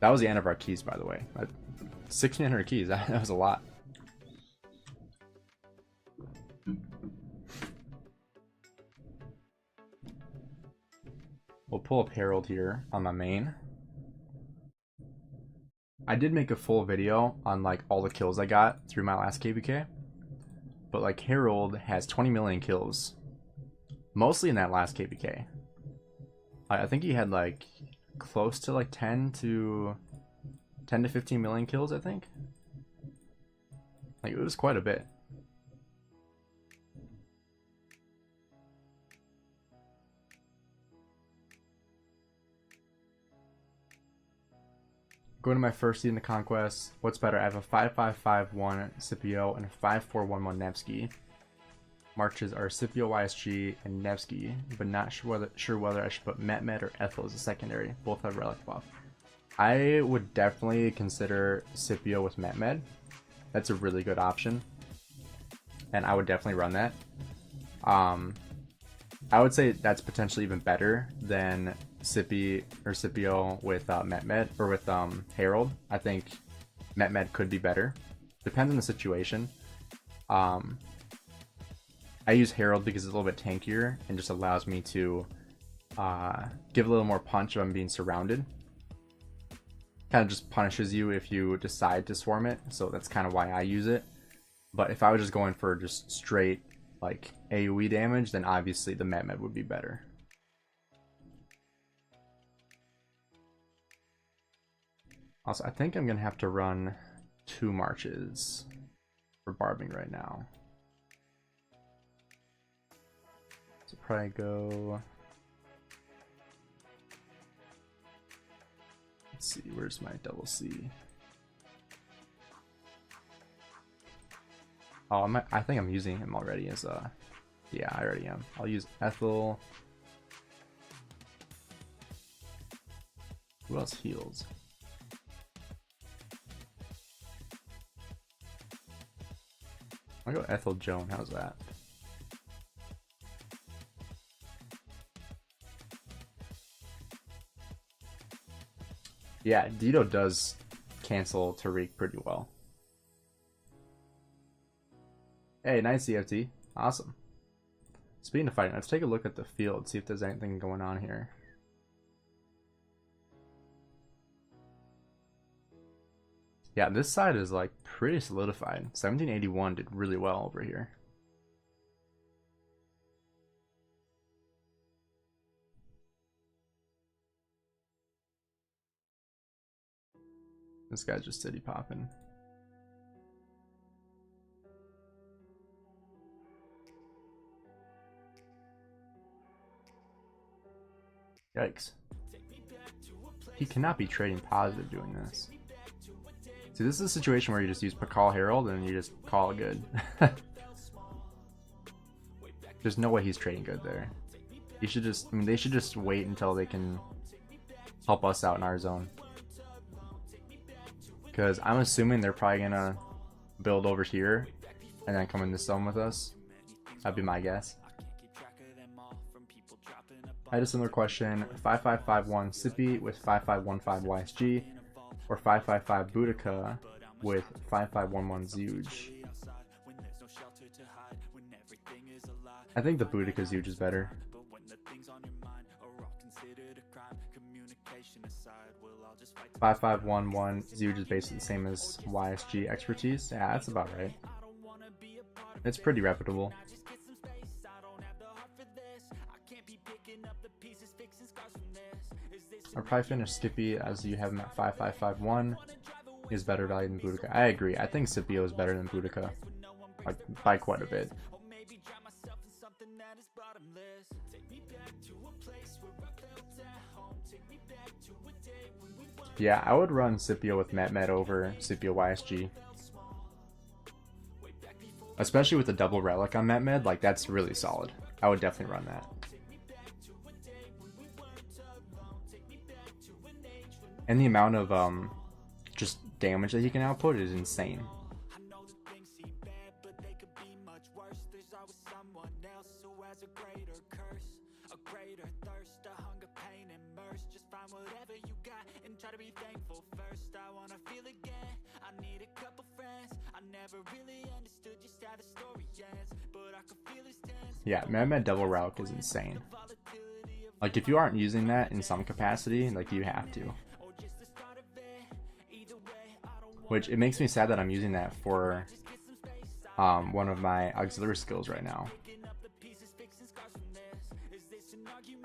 [SPEAKER 1] That was the end of our keys, by the way. 1,600 keys. That was a lot. We'll pull up Herald here on my main. I did make a full video on like all the kills I got through my last KVK, but like Harold has 20 million kills, mostly in that last KVK. I think he had like close to like 10 to 15 million kills, I think. Like it was quite a bit. Going to my first seed in the Conquest. What's better? I have a 5551 Scipio and a 5411 Nevsky. Marches are Scipio YSG and Nevsky, but not sure whether I should put Mehmet or Ethel as a secondary. Both have relic buff. I would definitely consider Scipio with Mehmet. That's a really good option, and I would definitely run that. I would say that's potentially even better than Scipio with Mehmet or with Harold. I think Mehmet could be better. Depends on the situation. I use Harold because it's a little bit tankier and just allows me to give a little more punch if I'm being surrounded. Kind of just punishes you if you decide to swarm it, so that's kind of why I use it. But if I was just going for just straight like AoE damage, then obviously the Mehmet would be better. Also, I think I'm gonna have to run 2 marches for barbing right now. So probably go. Let's see, where's my double C? Oh, I think I'm using him already as a. Yeah, I already am. I'll use Ethel. Who else heals? I'll go Ethel Joan. How's that? Yeah, Dito does cancel Tariq pretty well. Hey, nice CFT. Awesome. Speaking of fighting, let's take a look at the field, see if there's anything going on here. Yeah, this side is like pretty solidified. 1781 did really well over here. This guy's just city popping. Yikes. He cannot be trading positive doing this. See, this is a situation where you just use Pakal Herald and you just call it good. There's no way he's trading good there. You should just, I mean, they should just wait until they can help us out in our zone. Because I'm assuming they're probably gonna build over here and then come in this zone with us. That'd be my guess. I had a similar question. 5551 Sippy with 5515 YSG or 555 Boudica with 5511 Zeuge. I think the Boudica Zeuge is better. 5511 Zeuge is basically the same as YSG expertise. Yeah, that's about right. It's pretty reputable. I'll probably finish Skippy as you have him at 5551. He is better value than Boudica. I agree. I think Scipio is better than Boudica. Like, by quite a bit. Yeah, I would run Scipio with Mehmet over Scipio YSG. Especially with the double relic on Mehmet, like that's really solid. I would definitely run that. And the amount of just damage that he can output is insane. Yeah, Mehmet double relic is insane. Like if you aren't using that in some capacity, like you have to. Which it makes me sad that I'm using that for one of my auxiliary skills right now.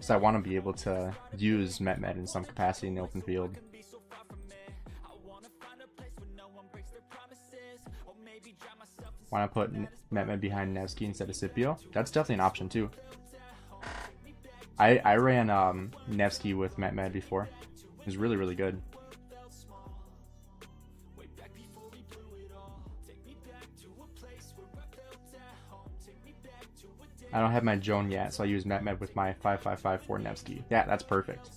[SPEAKER 1] So I want to be able to use Met in some capacity in the open field. Want to put Met behind Nevsky instead of Scipio? That's definitely an option too. I ran Nevsky with Met before. It was really, really good. I don't have my Joan yet, so I use Met with my 5554 Nevsky. Yeah, that's perfect.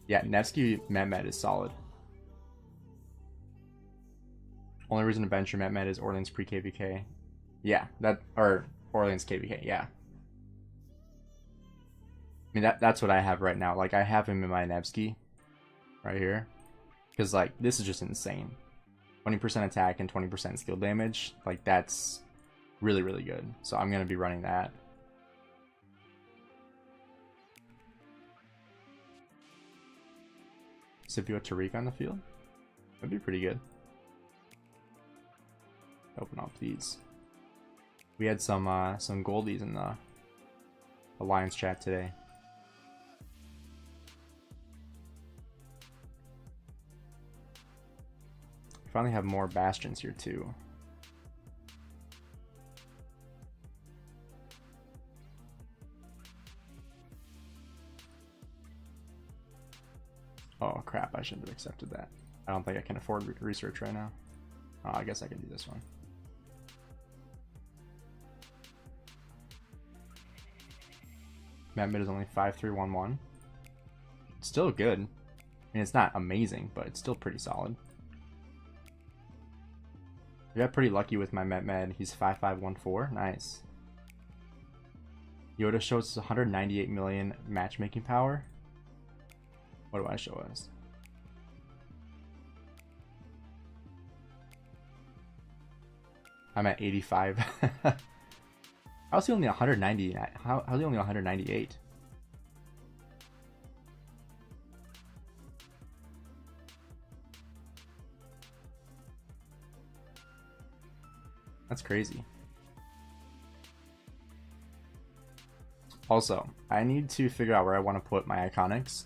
[SPEAKER 1] Yeah, Nevsky Met is solid. Only reason to bench your Met is Orleans pre-KVK. Yeah, or Orleans KVK, yeah. I mean, that's what I have right now. Like, I have him in my Nevsky right here. Because, like, this is just insane. 20% attack and 20% skill damage. Like, that's really, really good. So I'm going to be running that. Scipio Tariq on the field? That'd be pretty good. Open up these. We had some goldies in the Alliance chat today. We finally have more bastions here too. Oh crap, I shouldn't have accepted that. I don't think I can afford research right now. Oh, I guess I can do this one. Met is only 5311. Still good. I mean, it's not amazing, but it's still pretty solid. I got pretty lucky with my Met. He's 5514. Nice. Yoda shows us 198 million matchmaking power. What do I show us? I'm at 85. How's he only 190? How's he only 198? That's crazy. Also, I need to figure out where I want to put my iconics.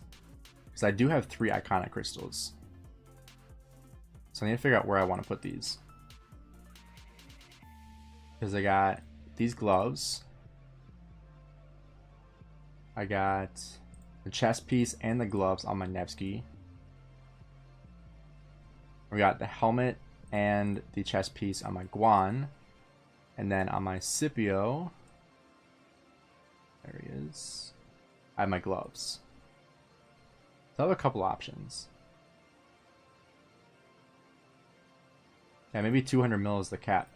[SPEAKER 1] Because I do have 3 iconic crystals. So I need to figure out where I want to put these. Because I got these gloves. I got the chest piece and the gloves on my Nevsky. We got the helmet and the chest piece on my Guan. And then on my Scipio, there he is, I have my gloves. So I have a couple options. Yeah, maybe 200 mil is the cap.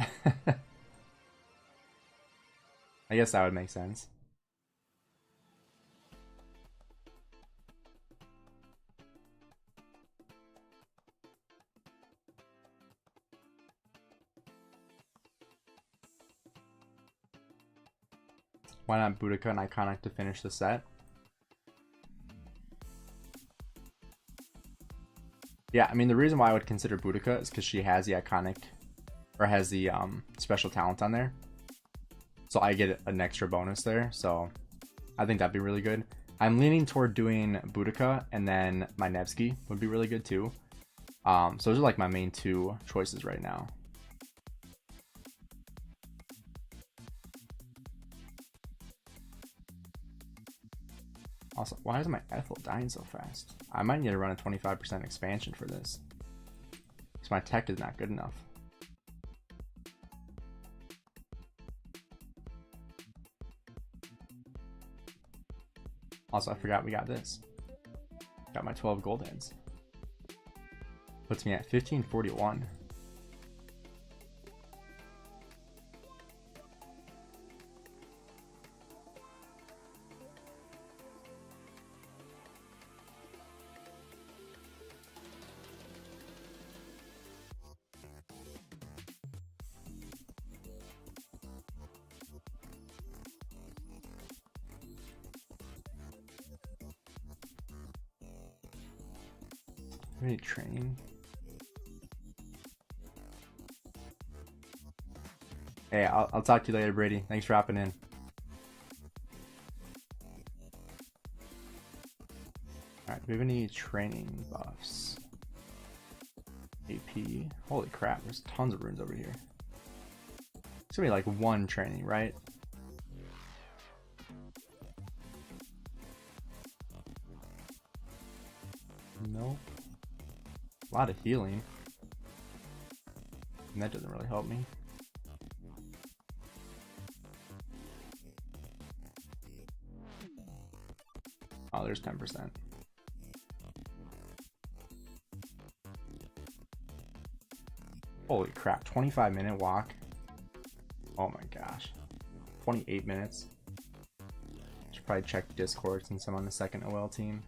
[SPEAKER 1] I guess that would make sense. Why not Boudica and Iconic to finish the set? Yeah, I mean, the reason why I would consider Boudica is because she has the Iconic, or has the special talent on there. So I get an extra bonus there, so I think that'd be really good. I'm leaning toward doing Boudica, and then my Nevsky would be really good too. So those are like my main 2 choices right now. Also, why is my Ethel dying so fast? I might need to run a 25% expansion for this, because my tech is not good enough. Also, I forgot we got this. Got my 12 gold heads. Puts me at 1541. Any training? Hey, I'll talk to you later, Brady. Thanks for hopping in. Alright, do we have any training buffs? AP. Holy crap, there's tons of runes over here. It's gonna be like one training, right? Nope. A lot of healing. And that doesn't really help me. Oh, there's 10%. Holy crap, 25-minute walk. Oh my gosh. 28 minutes. Should probably check Discord since I'm on the second OL team.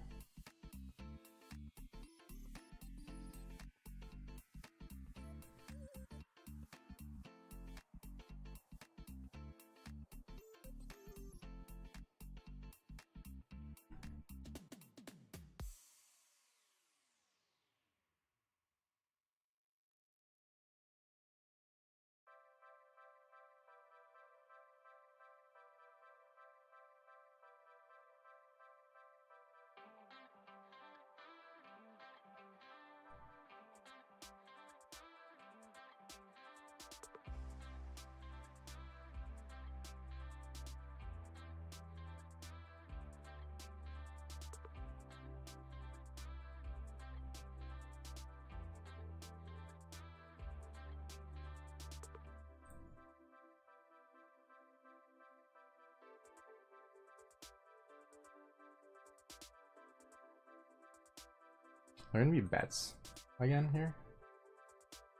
[SPEAKER 1] Are there gonna be bets again here?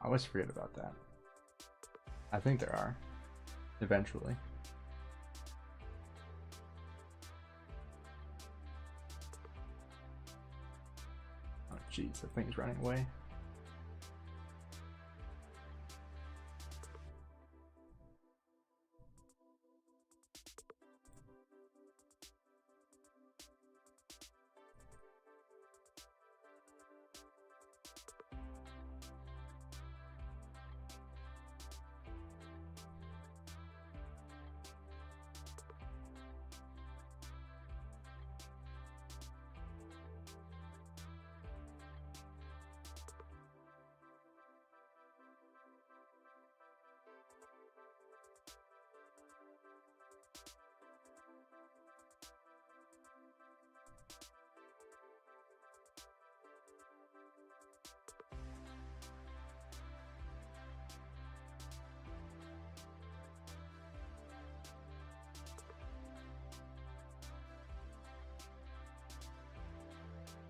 [SPEAKER 1] I always forget about that. I think there are. Eventually. Oh jeez, the thing's running away.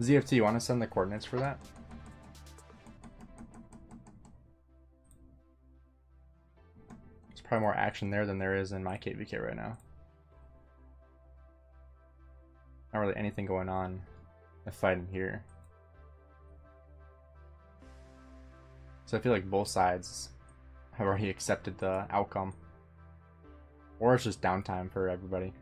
[SPEAKER 1] ZFT, you want to send the coordinates for that? There's probably more action there than there is in my KVK right now. Not really anything going on in fighting here. So I feel like both sides have already accepted the outcome. Or it's just downtime for everybody.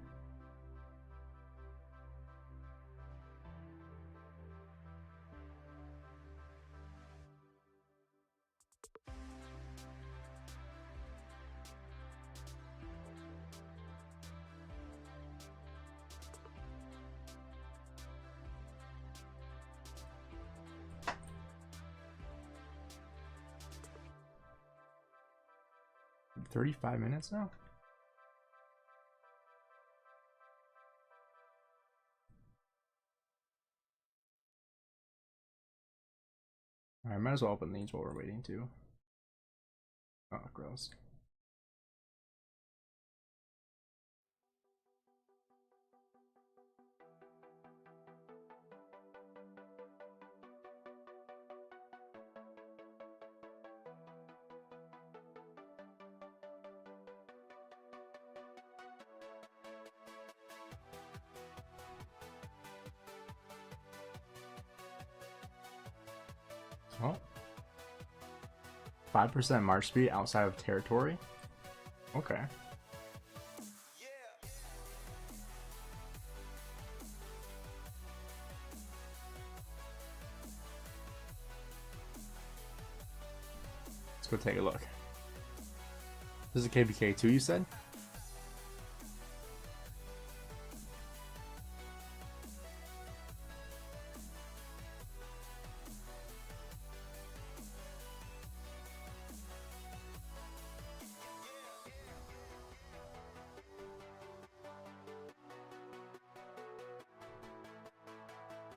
[SPEAKER 1] $35 minutes now? Alright, might as well open these while we're waiting too. Oh, gross. Oh. 5% march speed outside of territory? Okay. Let's go take a look. This is a KVK2, you said?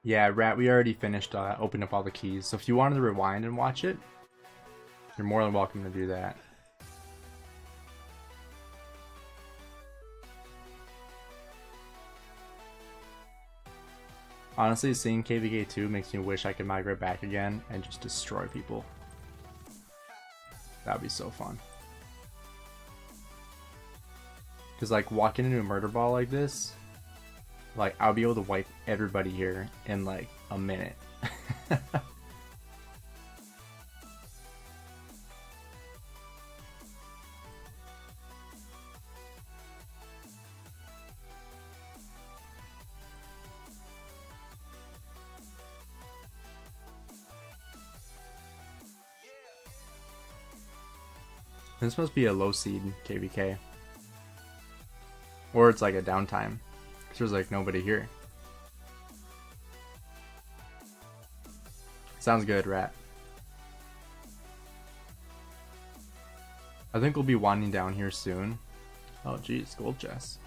[SPEAKER 1] Yeah, Rat, we already finished opening up all the keys. So if you wanted to rewind and watch it, you're more than welcome to do that. Honestly, seeing KVK2 makes me wish I could migrate back again and just destroy people. That'd be so fun. Because, like, walking into a murder ball like this, like, I'll be able to wipe everybody here in, like, a minute. This must be a low seed KVK. Or it's like a downtime. Because there's like nobody here. Sounds good, Rat. I think we'll be winding down here soon. Oh geez, gold chest.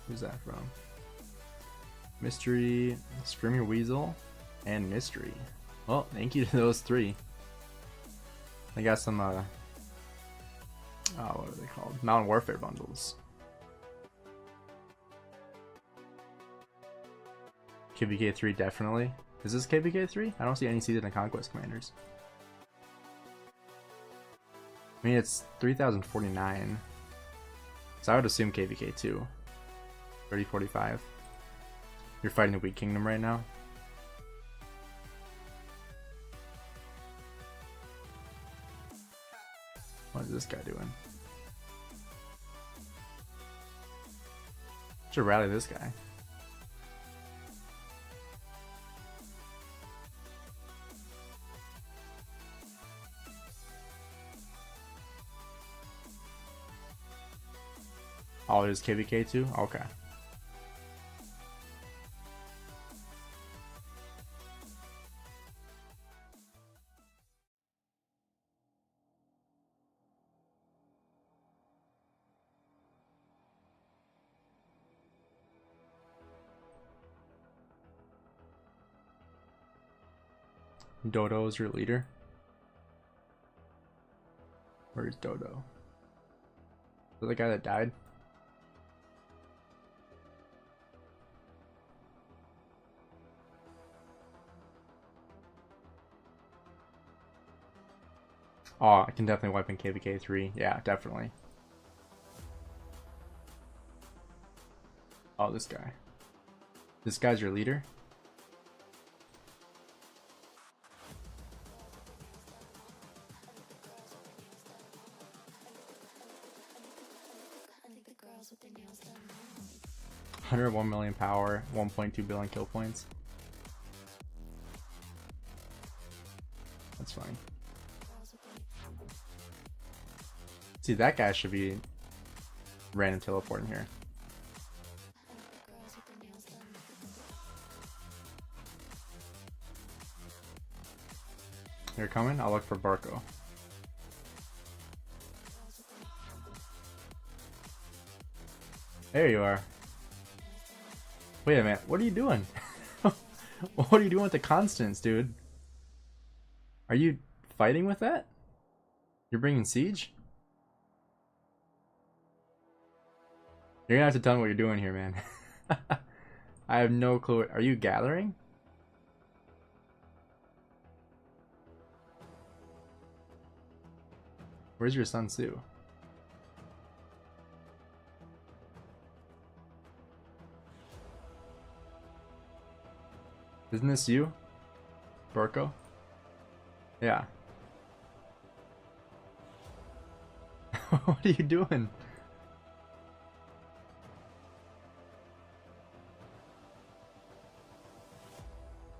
[SPEAKER 1] Who's that from? Mystery, Scream Your Weasel, and Mystery. Well, thank you to those three. I got some, what are they called? Mountain Warfare bundles. KVK3 definitely. Is this KVK3? I don't see any Season of Conquest commanders. I mean, it's 3,049. So I would assume KVK2. 3045. You're fighting the Weak Kingdom right now? What is this guy doing? Should rally this guy. Oh, it is KVK2? Okay. Dodo is your leader? Where's Dodo? Is that the guy that died? Oh, I can definitely wipe in KVK3. Yeah, definitely. Oh, this guy. This guy's your leader? $101 million power, 1.2 billion kill points. That's fine. See, that guy should be random teleporting here. You're coming? I'll look for Barco. There you are. Wait a minute, what are you doing? What are you doing with the constants, dude? Are you fighting with that? You're bringing siege? You're gonna have to tell me what you're doing here, man. I have no clue. Are you gathering? Where's your Sun Tzu? Isn't this you? Burko? Yeah. What are you doing?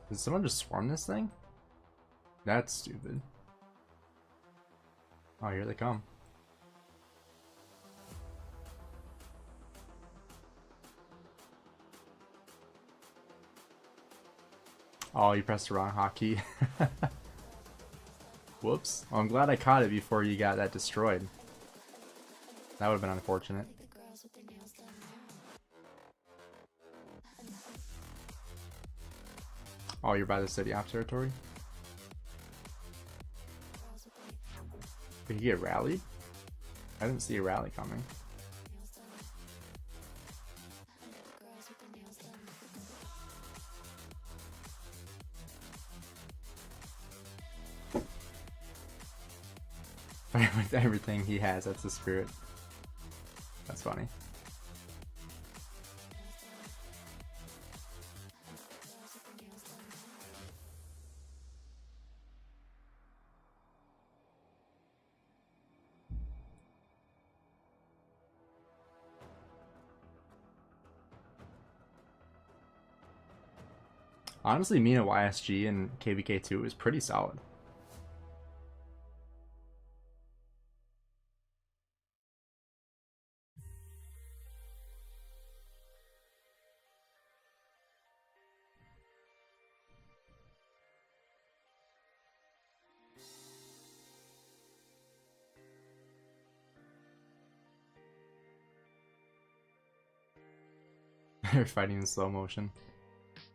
[SPEAKER 1] Did someone just swarm this thing? That's stupid. Oh, here they come. Oh, you pressed the wrong hotkey. Whoops. Well, I'm glad I caught it before you got that destroyed. That would have been unfortunate. Oh, you're by the city off territory? Did you get rallied? I didn't see a rally coming. With everything he has, that's the spirit. That's funny. Honestly, Mina YSG and KVK2 is pretty solid. They're fighting in slow motion.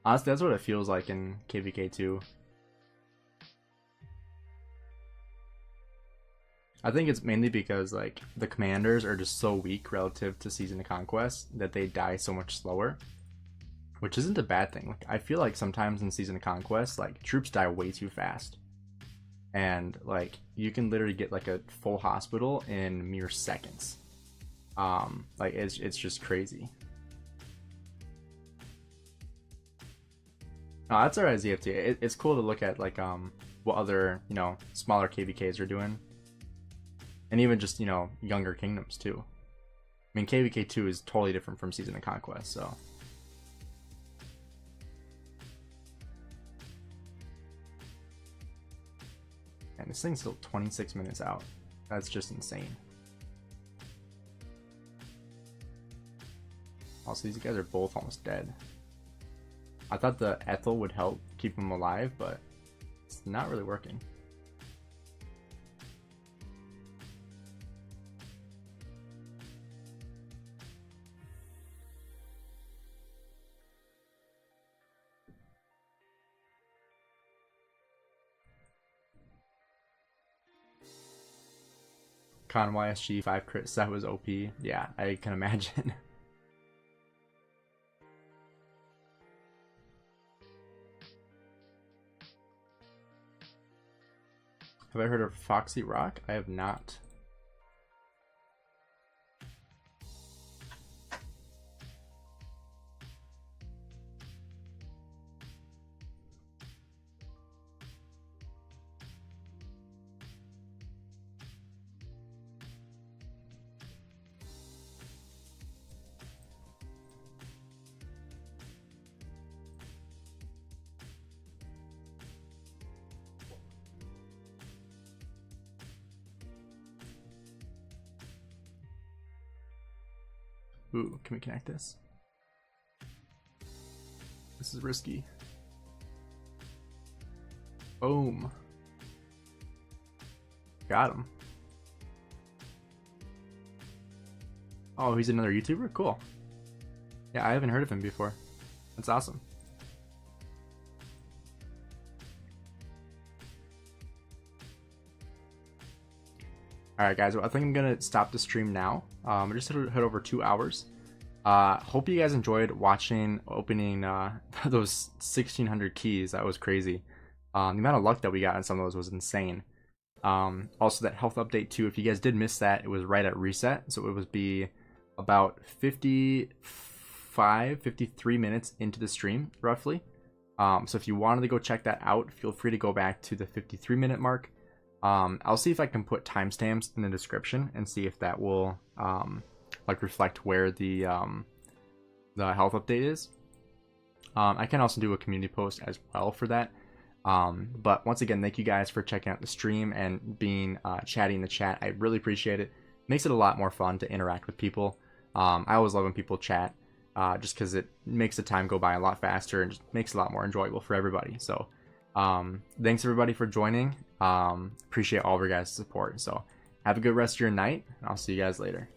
[SPEAKER 1] Honestly, that's what it feels like in KVK2. I think it's mainly because like the commanders are just so weak relative to Season of Conquest that they die so much slower, which isn't a bad thing. Like, I feel like sometimes in Season of Conquest, like troops die way too fast, and like you can literally get like a full hospital in mere seconds. Like it's just crazy. No, that's alright, ZFT. It's cool to look at like what other, you know, smaller KVKs are doing, and even just, you know, younger kingdoms too. I mean, KVK2 is totally different from Season of Conquest, so. And this thing's still 26 minutes out. That's just insane. Also, these guys are both almost dead. I thought the Ethel would help keep them alive, but it's not really working. Con YSG 5 crits, that was OP. Yeah, I can imagine. Have I heard of Foxy Rock? I have not. Ooh, can we connect this? This is risky. Boom. Got him. Oh, he's another YouTuber? Cool. Yeah, I haven't heard of him before. That's awesome. Alright guys, well, I think I'm gonna stop the stream now. I just hit over 2 hours. Hope you guys enjoyed watching opening those 1600 keys. That was crazy. The amount of luck that we got in some of those was insane. Also that health update too, if you guys did miss that, it was right at reset, so it would be about 53 minutes into the stream roughly. So if you wanted to go check that out, feel free to go back to the 53-minute mark. I'll see if I can put timestamps in the description and see if that will like reflect where the health update is. I can also do a community post as well for that. But once again, thank you guys for checking out the stream and being chatty in the chat. I really appreciate it. Makes it a lot more fun to interact with people. I always love when people chat, just because it makes the time go by a lot faster and just makes it a lot more enjoyable for everybody. So thanks everybody for joining. Appreciate all of your guys' support. So have a good rest of your night, and I'll see you guys later.